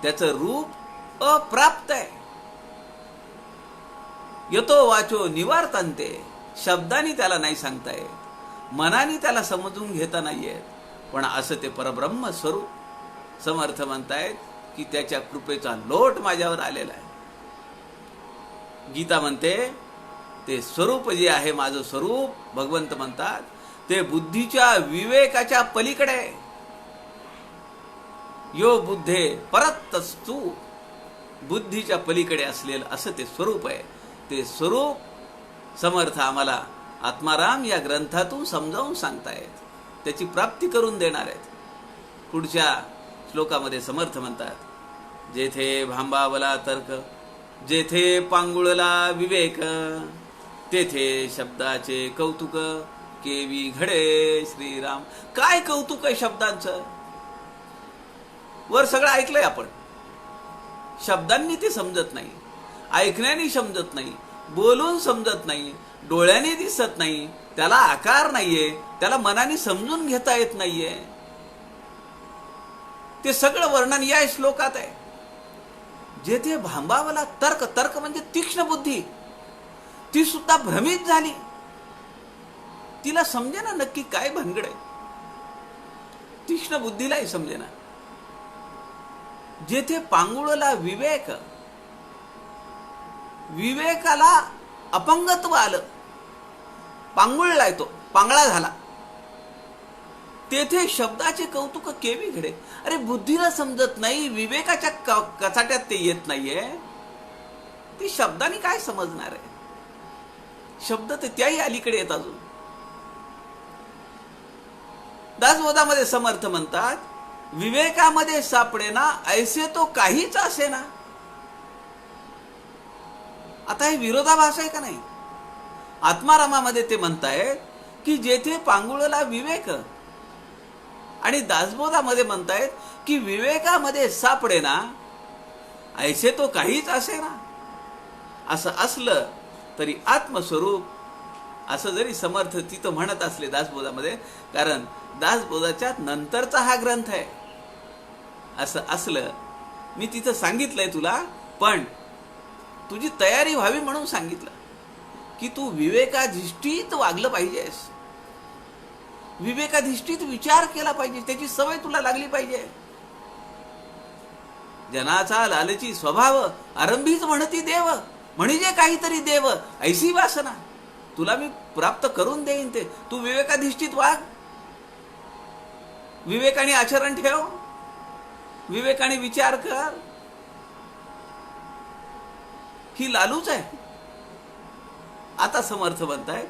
त्याचं रूप अप्राप्त आहे. यतो वाचो निवर्तन्ते, शब्दांनी त्याला नाही सांगता येत, मनाने त्याला समजून घेता नाही येत. पण असं ते परब्रह्म स्वरूप समर्थ म्हणतायत की त्याच्या कृपेचा लोट माझ्यावर आलेला आहे. गीता म्हणते ते स्वरूप जे आहे, माझं स्वरूप, भगवंत म्हणतात ते बुद्धीच्या विवेकाच्या पलीकडे. यो बुद्धे परतस्तु, बुद्धीच्या पलीकडे असलेलं असं ते स्वरूप आहे. ते स्वरूप समर्थ आम्हाला आत्माराम या ग्रंथातून समजावून सांगतायत, त्याची प्राप्ती करून देणार आहेत. पुढच्या श्लोकामध्ये समर्थ म्हणतात, जेथे भांबावला तर्क, जेथे पांगुळला विवेक, तेथे शब्दाचे कौतुक केवी घडे श्रीराम. काय कौतुक आहे शब्दांचं? वर सगळं ऐकलंय आपण, शब्दांनी ते समजत नाही, ऐकण्याने समजत नाही, बोलून समजत नाही, डोळ्याने दिसत नाही, त्याला आकार नाहीये, त्याला मनाने समजून घेता येत नाहीये. ते सगळं वर्णन या श्लोकात आहे. जेथे भांबावला तर्क, तर्क म्हणजे तीक्ष्ण बुद्धी, ती सुद्धा भ्रमित झाली. तिला समजेना नक्की काय भानगड आहे, तीक्ष्ण बुद्धीलाही समजेना. जेथे पांगुळला विवेक, विवेकाला अपंगत्व आलं, पांगुळलाय तो, पांगळा झाला, तेथे शब्दाचे कौतुक केवी घडे. अरे बुद्धीला समजत नाही, विवेकाच्या कचाट्यात ते येत नाहीये, ती शब्दाने काय समजणार आहे? शब्द ते त्याही अलीकडे येत. अजून दासबोधामध्ये समर्थ म्हणतात, विवेकामध्ये सापडेना ऐसे तो काहीच असे ना. आता हे विरोधाभास आहे का नाही? आत्मारामामध्ये ते म्हणतायत की जेथे पांगुळला विवेक, आणि दासबोधामध्ये म्हणतायत की विवेकामध्ये सापडेना ऐसे तो काहीच असे ना. असं असलं तरी आत्मस्वरूप, असं जरी समर्थ तिथं म्हणत असले दासबोधामध्ये, कारण दासबोधाच्या नंतरचा हा ग्रंथ आहे. असं असलं, मी तिथं सांगितलंय तुला, पण तुझी तयारी व्हावी म्हणून सांगितलं की तू विवेकाधिष्ठित वागलं पाहिजेस, विवेकाधिष्ठित विचार केला पाहिजे, त्याची सवय तुला लागली पाहिजे. जनाचा लालची स्वभाव आरंभीच म्हणती देव, म्हणजे काहीतरी देव ऐसी वासना. तुला मी प्राप्त करून देईन ते, तू विवेकाधिष्ठित वाग, विवेकाने आचरण ठेव, विवेकाने विचार कर. ही लालूच आहे. आता समर्थ म्हणतायत,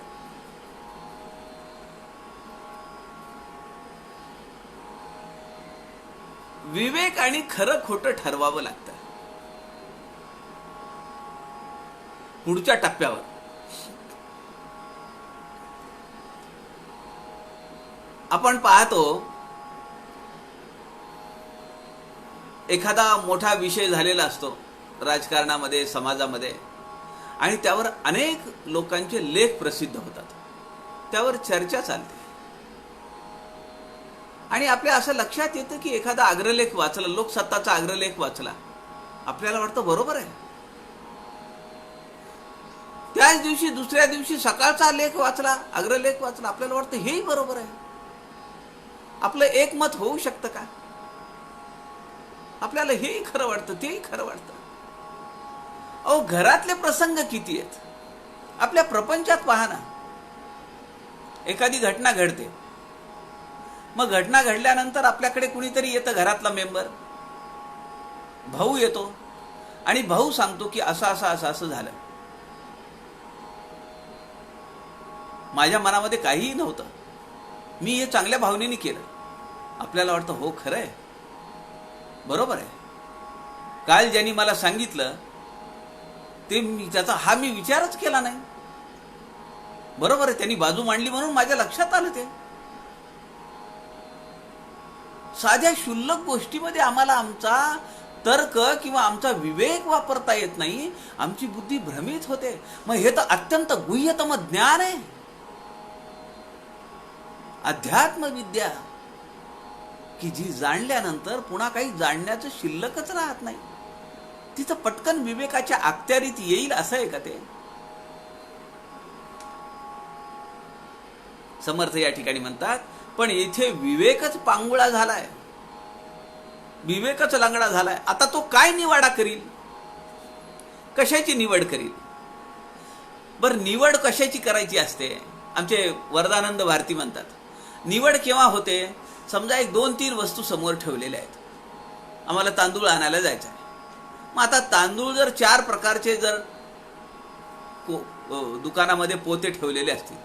विवेक आणि खरं खोटं ठरवावं लागतं. पुढच्या टप्प्यावर. आपण पाहतो एखादा मोठा विषय झालेला असतो राजकारणामध्ये, समाजामध्ये, आणि त्यावर अनेक लोकांचे लेख प्रसिद्ध होतात, त्यावर चर्चा चालते, आणि आपल्या असं लक्षात येतं की एखादा अग्रलेख वाचला, लोकसत्ताचा अग्रलेख वाचला, आपल्याला वाटतं बरोबर आहे. त्याच दिवशी दुसऱ्या दिवशी सकाळचा लेख वाचला, अग्रलेख वाचला, आपल्याला वाटतं हेही बरोबर आहे. आपलं एकमत होऊ शकतं का? आपल्याला हेही खरं वाटतं, तेही खरं वाटतं. अहो, घरातले प्रसंग किती आहेत आपल्या प्रपंचात. पहा ना, एखादी घटना घडते, मग घटना घडल्यानंतर आपल्याकडे कुणीतरी येतं, घरातला मेंबर, भाऊ येतो, आणि भाऊ सांगतो की असं असं असं असं झालं. माझ्या मनामध्ये काहीही नव्हतं, मी हे चांगल्या भावनेने केलं. आपल्याला वाटतं हो खरं आहे, बरोबर आहे. काल ज्यांनी मला सांगितलं ते त्याचा मी विचारच केला नाही, बरोबर आहे. त्यांनी बाजू मांडली म्हणून माझ्या लक्षात आलं. ते साध्या क्षुल्लक गोष्टीमध्ये आम्हाला आमचा तर्क किंवा आमचा विवेक वापरता येत नाही, आमची बुद्धी भ्रमित होते. मग हे तर अत्यंत गुह्यतम ज्ञान आहे, अध्यात्म विद्या, की जी जाणल्यानंतर पुन्हा काही जाणण्याचं शिल्लकच राहत नाही. तिथं पटकन विवेकाच्या अखत्यारीत येईल असं आहे का ते? समर्थ या ठिकाणी म्हणतात, पण येथे विवेकच पांगुळा झालाय, विवेकच लंगडा झालाय. आता तो काय निवाडा करील, कशाची निवड करील? बर, निवड कशाची करायची असते? आमचे वरदानंद भारती म्हणतात, निवड केव्हा होते? समजा एक 2-3 वस्तू समोर ठेवलेल्या आहेत, आम्हाला तांदूळ आणायला जायचं आहे. मग आता तांदूळ जर 4 प्रकारचे जर दुकानामध्ये पोते ठेवलेले असतील,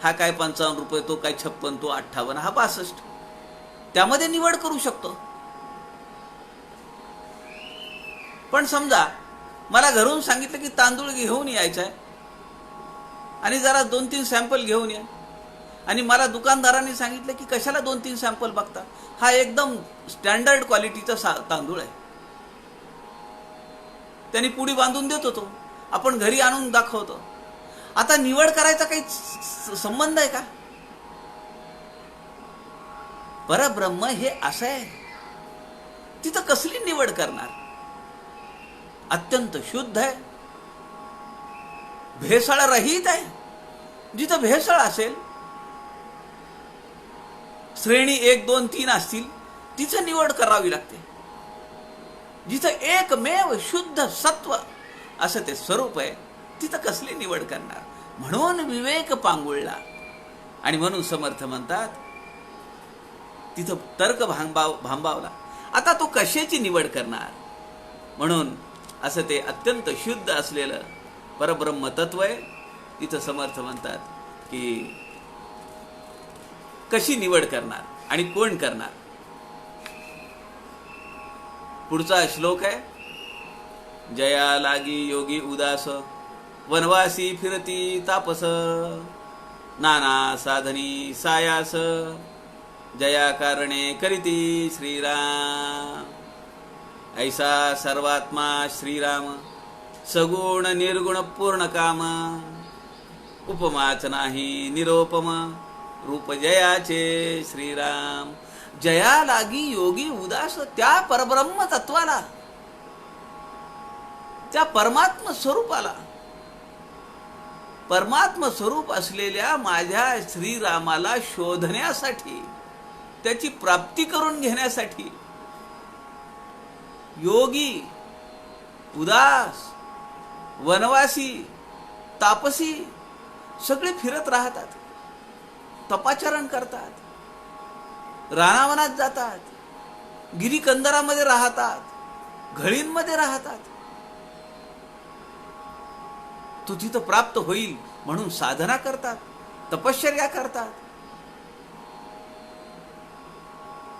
हा काय 55 रुपये, तो काय 56, तो 58, हा 62, त्यामध्ये निवड करू शकतो. पण समजा मला घरून सांगितलं की तांदूळ घेऊन यायचं आहे आणि जरा 2-3 सॅम्पल घेऊन या, आणि मला दुकानदारांनी सांगितलं की कशाला 2-3 सॅम्पल बघता, हा एकदम स्टँडर्ड क्वालिटीचा तांदूळ आहे, त्यांनी पुडी बांधून देत होतो, आपण घरी आणून दाखवतो. आता निवड करायचा काही संबंध आहे का? परब्रह्म हे असं आहे, तिथं कसली निवड करणार? अत्यंत शुद्ध आहे, भेसळ रहित आहे. जिथं भेसळ असेल, श्रेणी 1, 2, 3 असतील, तिथं निवड करावी लागते. जिथं एकमेव शुद्ध सत्व असं ते स्वरूप आहे, तिथं कसली निवड करणार? म्हणून विवेक पांगुळला. आणि म्हणून समर्थ म्हणतात तिथं तर्क भांबावला. आता तो कशाची निवड करणार? म्हणून असं ते अत्यंत शुद्ध असलेलं परब्रह्म तत्व आहे. तिथं समर्थ म्हणतात की कशी निवड करणार आणि कोण करणार? पुढचा श्लोक आहे, जया लागी योगी उदास, वनवासी फिरती तापस, नाना साधनी सायास, जया कारणे करीती श्रीराम. ऐसा सर्वात्मा श्रीराम, सगुण निर्गुण पूर्ण काम, उपमाच नाही निरोपम, रूप जयाचे श्रीराम. जया लागी योगी उदास, त्या परब्रह्म तत्वाला, त्या परमात्म स्वरूपाला, परमात्म स्वरूप असलेल्या माझ्या श्रीरामाला शोधण्यासाठी, त्याची प्राप्ती करून घेण्यासाठी योगी, उदास, वनवासी, तापसी सगळे फिरत राहतात, तपाचरण करतात, रानावनात जातात, गिरीकंदरामध्ये राहतात, घळींमध्ये राहतात. तो तिथं प्राप्त होईल म्हणून साधना करतात, तपश्चर्या करतात.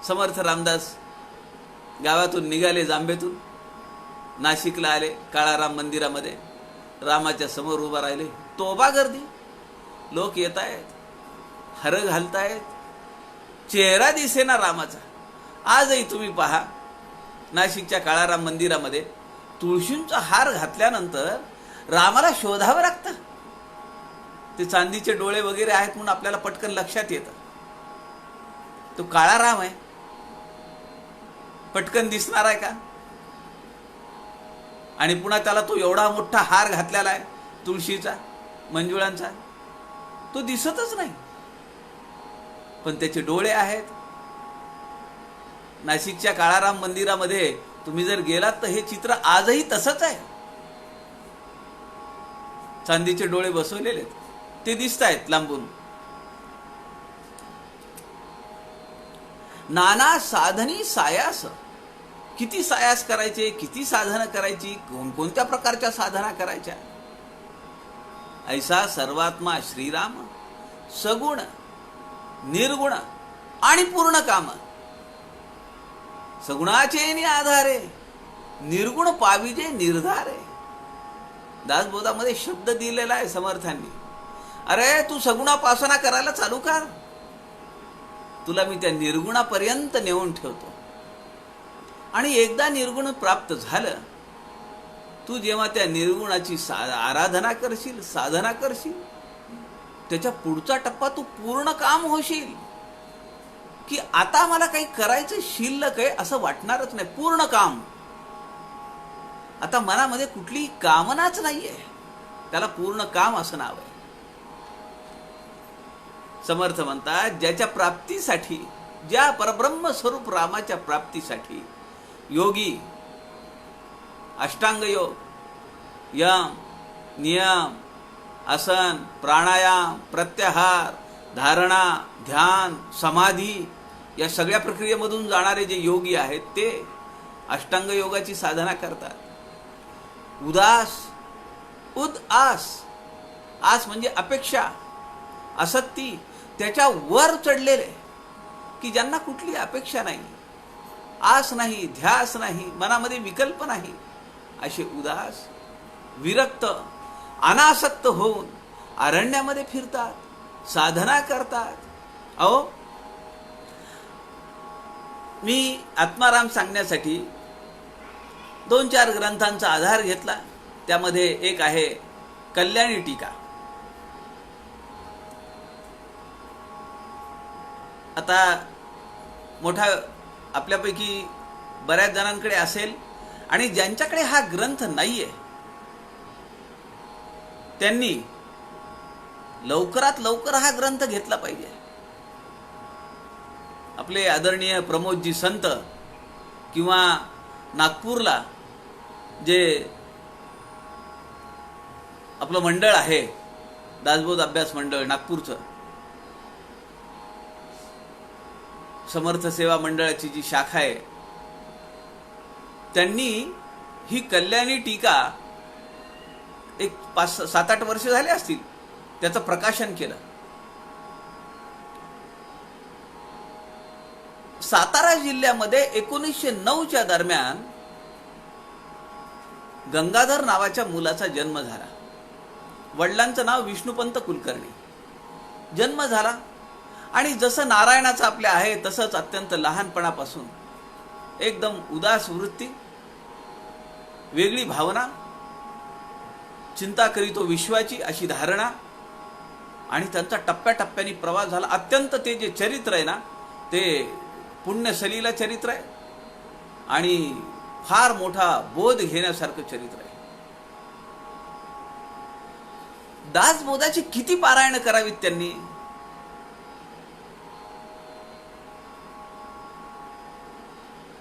समर्थ रामदास गावातून निघाले, जांबेतून नाशिकला आले, काळाराम मंदिरामध्ये. रामाच्या समोर उभा राहिले. तोबा गर्दी, लोक येत आहेत, हर घालतायत, चेहरा दिसेना रामाचा. आजही तुम्ही पहा, नाशिकच्या काळाराम मंदिरामध्ये तुळशींचा हार घातल्यानंतर रामाला शोधावं लागतं. ते चांदीचे डोळे वगैरे आहेत म्हणून आपल्याला पटकन लक्षात येतं तो काळा राम आहे. पटकन दिसणार आहे का? आणि पुन्हा त्याला तो एवढा मोठा हार घातलेला आहे तुळशीचा, मंजुळांचा, तो दिसतच नाही. पण त्याचे डोळे आहेत. नाशिकच्या काळाराम मंदिरामध्ये तुम्ही जर गेलात तर हे चित्र आजही तसंच आहे. चांदीचे डोळे बसवलेले ते दिसत आहेत लांबून. नाना साधनी सायास, किती सायास करायचे, किती साधना करायची, कोणकोणत्या प्रकारच्या साधना करायच्या. ऐसा सर्वात्मा श्रीराम, सगुण निर्गुण आणि पूर्ण काम. सगुणाचे आधारे, निर्गुण पाविजे निर्धारे. दासबोधामध्ये शब्द दिलेला आहे समर्थांनी. अरे तू सगुणापासना करायला चालू कर, तुला मी त्या निर्गुणापर्यंत नेऊन ठेवतो. आणि एकदा निर्गुण प्राप्त झालं, तू जेव्हा त्या निर्गुणाची आराधना करशील, साधना करशील, त्याच्या पुढचा टप्पा तू पूर्ण काम होशील. की आता मला काही करायचं शिल्लक आहे असं वाटणारच नाही. पूर्ण काम. आता मनामध्ये कुठलीही कामनाच नाहीये, त्याला पूर्ण काम असं नाव आहे. समर्थ म्हणतात, ज्याच्या प्राप्तीसाठी, ज्या परब्रह्म स्वरूप रामाच्या प्राप्तीसाठी योगी अष्टांग योग, यम, नियम, आसन, प्राणायाम, प्रत्याहार, धारणा, ध्यान, समाधी या सगळ्या प्रक्रियेमधून जाणारे जे योगी आहेत ते अष्टांग योगाची साधना करतात. उदास, आस, आस म्हणजे अपेक्षा, आसक्ती, त्याच्या वर चढलेले, की ज्यांना कुठली अपेक्षा नाही, आस नाही, ध्यास नाही, मनामध्ये विकल्प नाही, असे उदास, विरक्त, अनासक्त होऊन अरण्यामध्ये फिरतात, साधना करतात. अहो, मी आत्माराम सांगण्यासाठी 2-4 ग्रंथांचा आधार घेतला. त्यामध्ये एक आहे कल्याणी टीका. आता मोठा आपल्यापैकी बऱ्याच जणांकडे असेल, आणि ज्यांच्याकडे हा ग्रंथ नाहीये त्यांनी लवकरात लवकर हा ग्रंथ घेतला पाहिजे. आपले आदरणीय प्रमोदजी संत किंवा नागपूरला जे आपलं मंडळ आहे, दासबोध अभ्यास मंडळ नागपूरचं, समर्थ सेवा मंडळाची जी शाखा आहे, त्यांनी ही कल्याणी टीका एक 5-7-8 वर्ष झाले असतील त्याचं प्रकाशन केलं. सातारा जिल्ह्यामध्ये 1909च्या दरम्यान गंगाधर नावाच्या मुलाचा जन्म झाला. वडिलांचं नाव विष्णुपंत कुलकर्णी. जन्म झाला आणि जसं नारायणाचं आपल्या आहे तसंच अत्यंत लहानपणापासून एकदम उदास वृत्ती, वेगळी भावना, चिंता करीतो विश्वाची अशी धारणा, आणि त्यांचा टप्प्याटप्प्याने प्रवास झाला. अत्यंत ते जे चरित्र आहे ना, ते पुण्यसलीला चरित्र आहे आणि फार मोठा बोध घेण्यासारखं चरित्र आहे. दासबोधाची किती पारायण करावीत त्यांनी?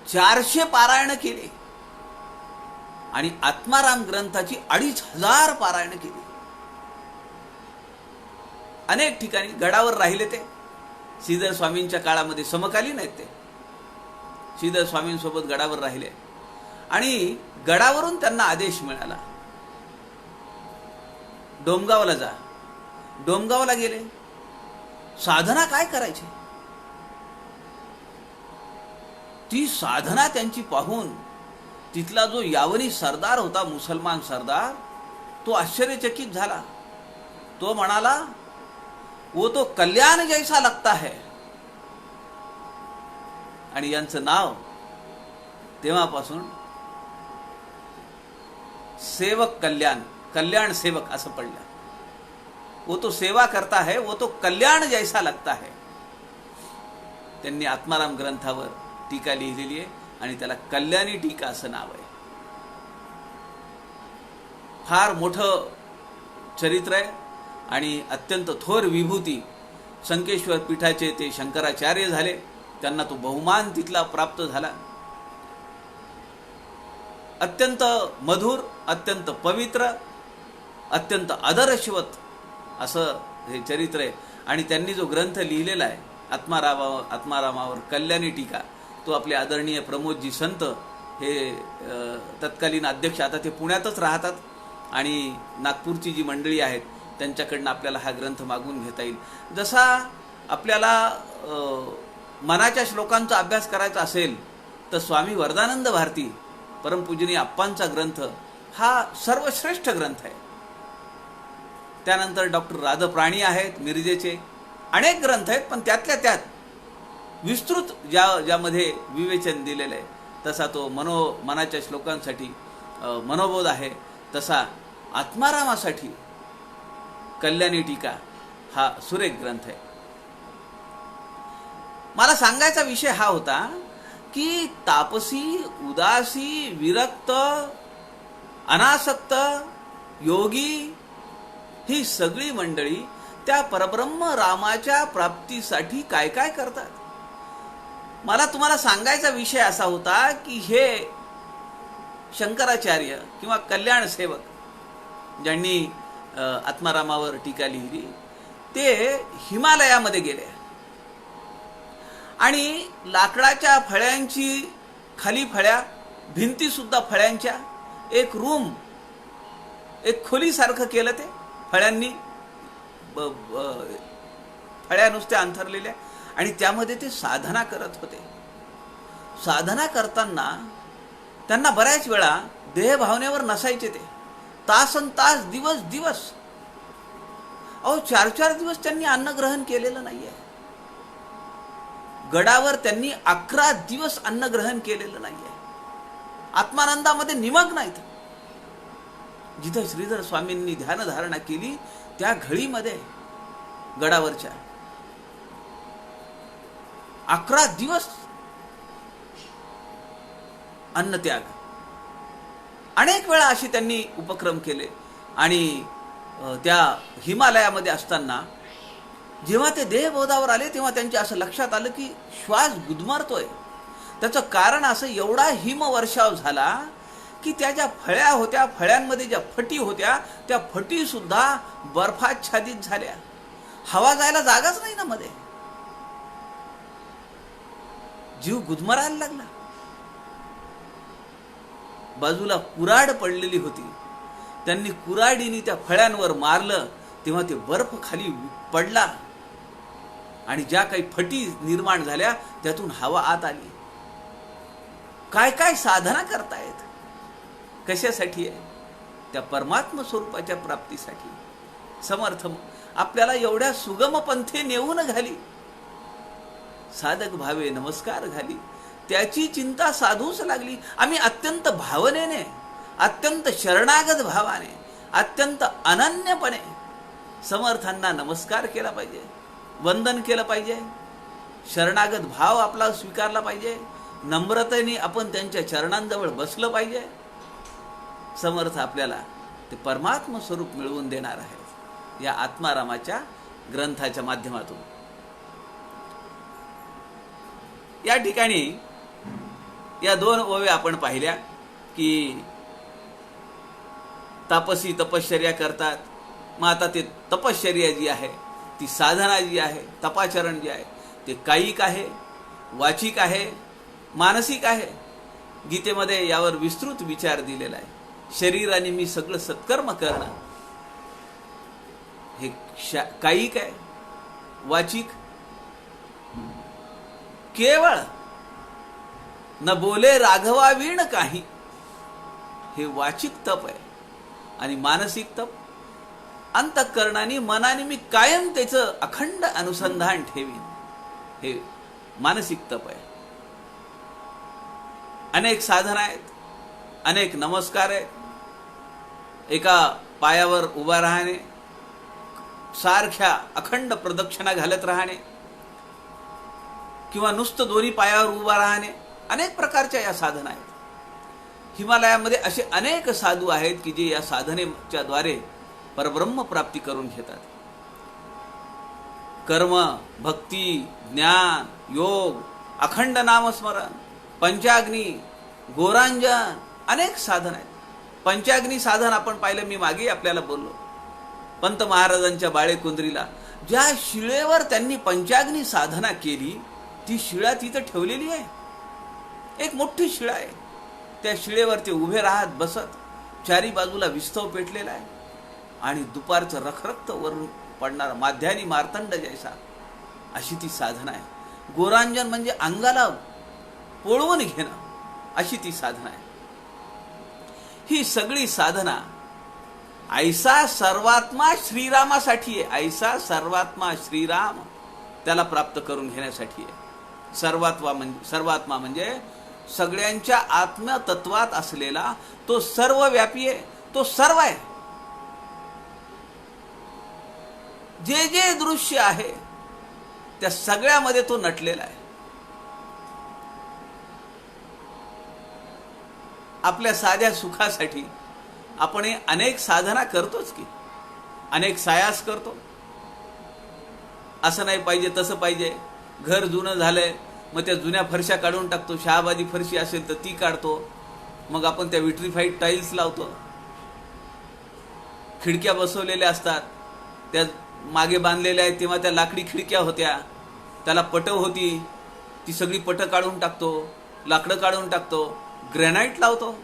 400 पारायण केले आणि आत्माराम ग्रंथाची 2500 पारायण केली. अनेक ठिकाणी गडावर राहिले ते. श्रीधर स्वामींच्या काळामध्ये समकालीन आहेत ते. श्रीधर स्वामींसोबत गडावर राहिले आणि गडावरून त्यांना आदेश मिळाला, डोमगावला जा. डोमगावला गेले. साधना काय करायची ती साधना त्यांची पाहून तिथला जो यावनी सरदार होता, मुसलमान सरदार, तो आश्चर्यचकित झाला. तो म्हणाला, वो तो कल्याण जैसा लगता है. आणि यांचं नाव तेव्हापासून सेवक कल्याण, कल्याण सेवक असं पडलं. वो तो सेवा करता है, वो तो कल्याण जैसा लगता है. त्यांनी आत्माराम ग्रंथावर टीका लिहिलेली आहे आणि त्याला कल्याणी टीका असं नाव आहे. फार मोठं चरित्र आहे आणि अत्यंत थोर विभूती. संकेश्वर पीठाचे ते शंकराचार्य झाले. त्यांना तो बहुमान तिथला प्राप्त झाला. अत्यंत मधुर, अत्यंत पवित्र, अत्यंत आदर्शवत असं हे चरित्र आहे. आणि त्यांनी जो ग्रंथ लिहिलेला आहे आत्मारामावर कल्याणी टीका, तो आपले आदरणीय प्रमोदजी संत हे तत्कालीन अध्यक्ष, आता ते पुण्यातच राहतात आणि नागपूरची जी मंडळी आहेत त्यांच्याकडनं आपल्याला हा ग्रंथ मागून घेता येईल. जसा आपल्याला मनाच्या श्लोकांचा अभ्यास करायचा असेल तर स्वामी वरदानंद भारती परमपूजनीय आप्पांचा ग्रंथ हा सर्वश्रेष्ठ ग्रंथ आहे. त्यानंतर डॉक्टर राधप्राणी आहेत मिरजेचे, अनेक ग्रंथ आहेत, पण त्यातल्या त्यात विस्तृत ज्यामध्ये विवेचन दिलेलं आहे तसा तो मनाच्या श्लोकांसाठी मनोबोध आहे. तसा आत्मारामासाठी कल्याणी टीका हा सुरेख ग्रंथ आहे. मला सांगायचा विषय हा होता की तापसी, उदासी, विरक्त, अनासक्त, योगी ही सगळी मंडळी त्या परब्रह्म रामाच्या प्राप्तीसाठी काय काय करतात. मला तुम्हाला सांगायचा विषय असा होता की हे शंकराचार्य किंवा कल्याण सेवक ज्यांनी आत्मारामावर टीका लिहिली ते हिमालयामध्ये गेले आणि लाकडाच्या फळ्यांची खाली फळ्या, भिंती सुद्धा फळ्यांच्या, एक रूम, एक खोलीसारखं केलं. ते फळ्यांनी फळ्या नुसत्या अंथरलेल्या आणि त्यामध्ये ते साधना करत होते. साधना करताना त्यांना बऱ्याच वेळा देहभावनेवर नसायचे. ते तासन तास, दिवस दिवस, 4-4 दिवस त्यांनी अन्न ग्रहण केलेलं नाहीये. गडावर त्यांनी 11 दिवस अन्न ग्रहण केलेलं नाहीये. आत्मानंदामध्ये निमग्न आहेत. जिथे श्रीधर स्वामींनी ध्यानधारणा केली त्या घळीमध्ये गडावरच्या 11 दिवस अन्नत्याग. अनेक वेळा असे त्यांनी उपक्रम केले आणि त्या हिमालयामध्ये असताना जेव्हा ते देहबोधावर आले तेव्हा त्यांच्या असं लक्षात आलं की श्वास गुदमरतोय. त्याचं कारण असं, एवढा हिमवर्षाव झाला की त्या ज्या फळ्या होत्या, फळ्यांमध्ये ज्या फटी होत्या त्या फटी सुद्धा बर्फाच्छादित झाल्या. हवा जायला जागाच नाही ना मध्ये. जीव गुदमरायला लागला. बाजूला कुऱ्हाड पडलेली होती. त्यांनी कुऱ्हाडीने त्या फळ्यांवर मारलं तेव्हा ते बर्फ खाली पडला आणि ज्या काही फटी निर्माण झाल्या त्यातून हवा आत आली. काय काय साधना करतायत, कशासाठी आहे? त्या परमात्म स्वरूपाच्या प्राप्तीसाठी. समर्थ आपल्याला एवढ्या सुगम पंथे नेऊन घाली, साधक भावे नमस्कार घाली, त्याची चिंता साधूच लागली. आम्ही अत्यंत भावनेने, अत्यंत शरणागत भावाने, अत्यंत अनन्यपणे समर्थांना नमस्कार केला पाहिजे, वंदन केलं पाहिजे, शरणागत भाव आपला स्वीकारला पाहिजे, नम्रतेने आपण त्यांच्या चरणांजवळ बसलं पाहिजे. समर्थ आपल्याला ते परमात्म स्वरूप मिळवून देणार आहे या आत्मारामाच्या ग्रंथाच्या माध्यमातून. या ठिकाणी या 2 ओव्या आपण पाहिल्या की तापसी तपश्चर्या करतात. मग आता ते तपश्चर्या जी आहे, ती साधना जी आहे, तपाचरण जे आहे ते कायिक आहे, वाचिक आहे, मानसिक आहे. गीतेमध्ये यावर विस्तृत विचार दिलेला आहे. शरीराने मी सगळं सत्कर्म करणं हे कायिक आहे. वाचिक केवळ न बोले राघवा वीण काही, हे वाचिक तप आहे. आणि मानसिक तप, अंतःकरणाने मनाने मी कायम त्याचं अखंड अनुसंधान ठेवीन, हे मानसिक तप आहे. अनेक साधना आहेत, अनेक नमस्कार आहेत. एका पायावर उभा राहणे, सारख्या अखंड प्रदक्षिणा घालत राहणे, किंवा नुसतं दोन्ही पायावर उभा राहणे, अनेक प्रकारच्या या साधना आहेत. हिमालयामध्ये असे अनेक साधू आहेत की जे या साधनेच्या द्वारे परब्रह्म प्राप्ती करून घेतात. कर्म, भक्ती, ज्ञान, योग, अखंड नामस्मरण, पंचाग्नी, गोरांजन, अनेक साधन आहेत. पंचाग्नी साधन आपण पाहिलं, मी मागे आपल्याला बोललो. पंत महाराजांच्या बाळेकुंद्रीला ज्या शिळेवर त्यांनी पंचाग्नी साधना केली, ती शिळा तिथं ठेवलेली आहे. एक मोठी शिळा आहे. त्या शिळेवर ते उभे राहत बसत, चारी बाजूला विस्तव पेटलेला आहे आणि दुपारचं रखरक्त वरून पडणारा माध्यानी मार्तंड जैसा, अशी ती साधना आहे. गोरांजन म्हणजे अंगाला पोळवून घेणं, अशी ती साधना आहे. ही सगळी साधना ऐसा सर्वात्मा श्रीरामासाठी आहे. ऐसा सर्वात्मा श्रीराम त्याला प्राप्त करून घेण्यासाठी आहे. सर्वात्मा म्हणजे सगळ्यांच्या आत्मतत्वात असलेला तो सर्वव्यापी आहे, तो सर्व आहे. जे जे दृश्य आहे त्या सगळ्यामध्ये तो नटलेला आहे. आपल्या साध्या सुखासाठी आपण अनेक साधना करतोच की, अनेक सायास करतो. असं नाही पाहिजे, तसं पाहिजे, घर जुनं झालंय, मग त्या जुन्या फरशा काढून टाकतो. शहाबादी फरशी असेल तर ती काढतो, मग आपण त्या विट्रीफाईड टाईल्स लावतो. खिडक्या बसवलेल्या असतात, त्या मागे बांधलेल्या आहेत, तेव्हा त्या लाकडी खिडक्या होत्या, त्याला पटं होती, ती सगळी पटं काढून टाकतो, लाकडं काढून टाकतो, ग्रॅनाइट लावतो.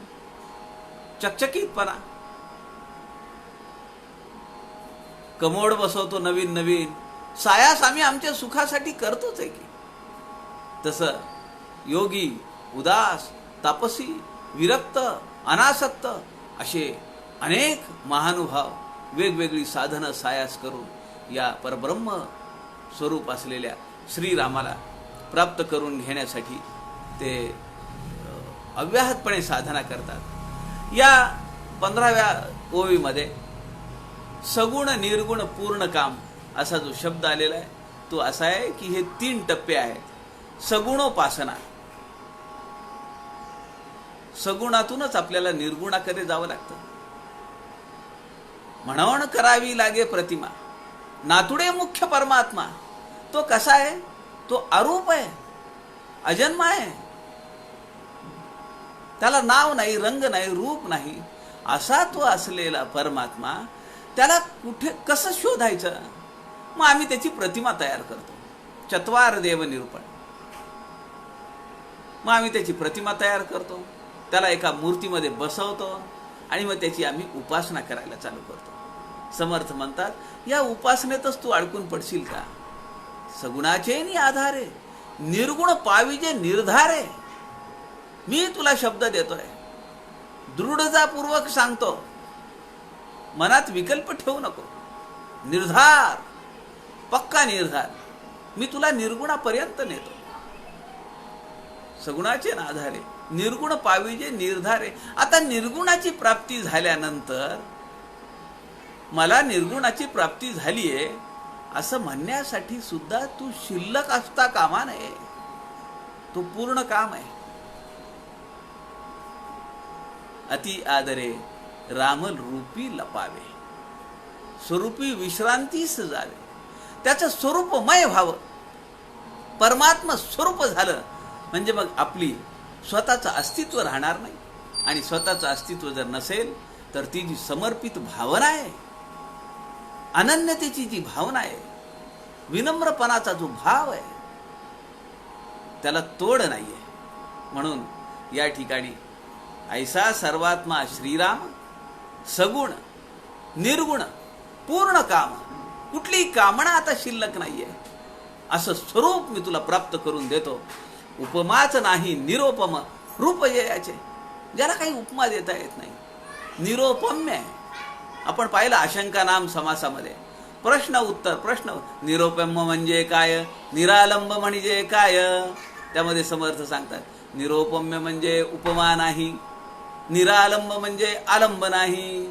चकचकीतपणा. कमोड बसवतो नवीन नवीन. सायास आम्ही आमच्या सुखासाठी करतोच आहे की. तसं योगी, उदास, तापसी, विरक्त, अनासक्त असे अनेक महानुभाव वेगवेगळी साधनं सायास करून या परब्रह्म स्वरूप असलेल्या श्रीरामाला प्राप्त करून घेण्यासाठी ते अव्याहतपणे साधना करतात. या 15व्या ओवीमध्ये सगुण निर्गुण पूर्ण काम असा जो शब्द आलेला आहे, तो असा आहे की हे 3 टप्पे आहेत. सगुणोपासना, सगुणातूनच आपल्याला निर्गुणाकडे जावं लागतं. म्हणून करावी लागे प्रतिमा, नातुडे मुख्य परमात्मा. तो कसा आहे? तो अरूप आहे, अजन्म आहे. त्याला नाव नाही, रंग नाही, रूप नाही, असा तो असलेला परमात्मा, त्याला कुठे कसं शोधायचं? मग आम्ही त्याची प्रतिमा तयार करतो. चत्वार देव निरूपण. मग आम्ही त्याची प्रतिमा तयार करतो, त्याला एका मूर्तीमध्ये बसवतो आणि मग त्याची आम्ही उपासना करायला चालू करतो. समर्थ म्हणतात, या उपासनेतच तू अडकून पडशील का? सगुणाचे नि आधारे, निर्गुण पाविजे निर्धारे. मी तुला शब्द देतोय, दृढतापूर्वक सांगतो, मनात विकल्प ठेवू नको. निर्धार, पक्का निर्धार. मी तुला निर्गुणापर्यंत नेतो. सगुणाचे आधारे, निर्गुण पाविजे निर्धारे. आता निर्गुणाची प्राप्ती झाल्यानंतर मला निर्गुणाची प्राप्ती झालीये असं म्हणण्यासाठी सुद्धा तू शिल्लक असता कामा नये. तो पूर्ण काम आहे. अति आदरे रामल रूपी लपावे, स्वरूपी विश्रांतीस जावे. त्याचं स्वरूपमय व्हावं, परमात्मा स्वरूप झालं म्हणजे मग आपली स्वतःचं अस्तित्व राहणार नाही. आणि स्वतःचं अस्तित्व जर नसेल तर ती जी समर्पित भावना आहे, अनन्यतेची जी भावना आहे, विनम्रपणाचा जो भाव आहे, त्याला तोड नाहीये. म्हणून या ठिकाणी ऐसा सर्वात्मा श्रीराम, सगुण निर्गुण पूर्ण काम, कुठलीही कामना आता शिल्लक नाहीये, असं स्वरूप मी तुला प्राप्त करून देतो. उपमाच नाही निरोपम रूप याचे, ज्याला काही उपमा देता येत नाही, निरोपम्य आहे. आपण पाहिलं आशंका नाम समासामध्ये प्रश्न उत्तर प्रश्न. निरोपम म्हणजे काय, निरालंब म्हणजे काय, त्यामध्ये समर्थ सांगतात निरोपम्य म्हणजे उपमा नाही, निरालंब म्हणजे आलंब नाही.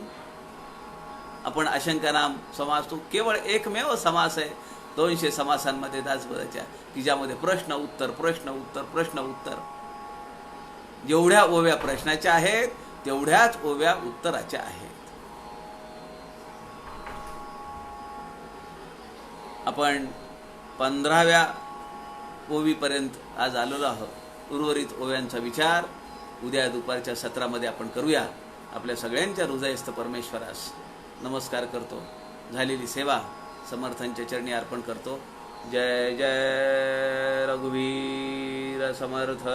आपण आशंका नाम समास तो केवळ एकमेव समास आहे 200 समासांमध्ये दासबोधाच्या, की ज्यामध्ये प्रश्न उत्तर प्रश्न उत्तर प्रश्न उत्तर. जेवढ्या ओव्या प्रश्नाच्या आहेत तेवढ्याच ओव्या उत्तराच्या आहेत. आपण 15व्या ओवीपर्यंत आज आलेलो आहोत. उर्वरित ओव्यांचा विचार उद्या दुपारच्या सत्रामध्ये आपण करूया. आपल्या सगळ्यांच्या हृदयस्थ परमेश्वरास नमस्कार करतो. झालेली सेवा समर्थांच्या चरणी अर्पण करतो. जय जय रघुवीर समर्थ.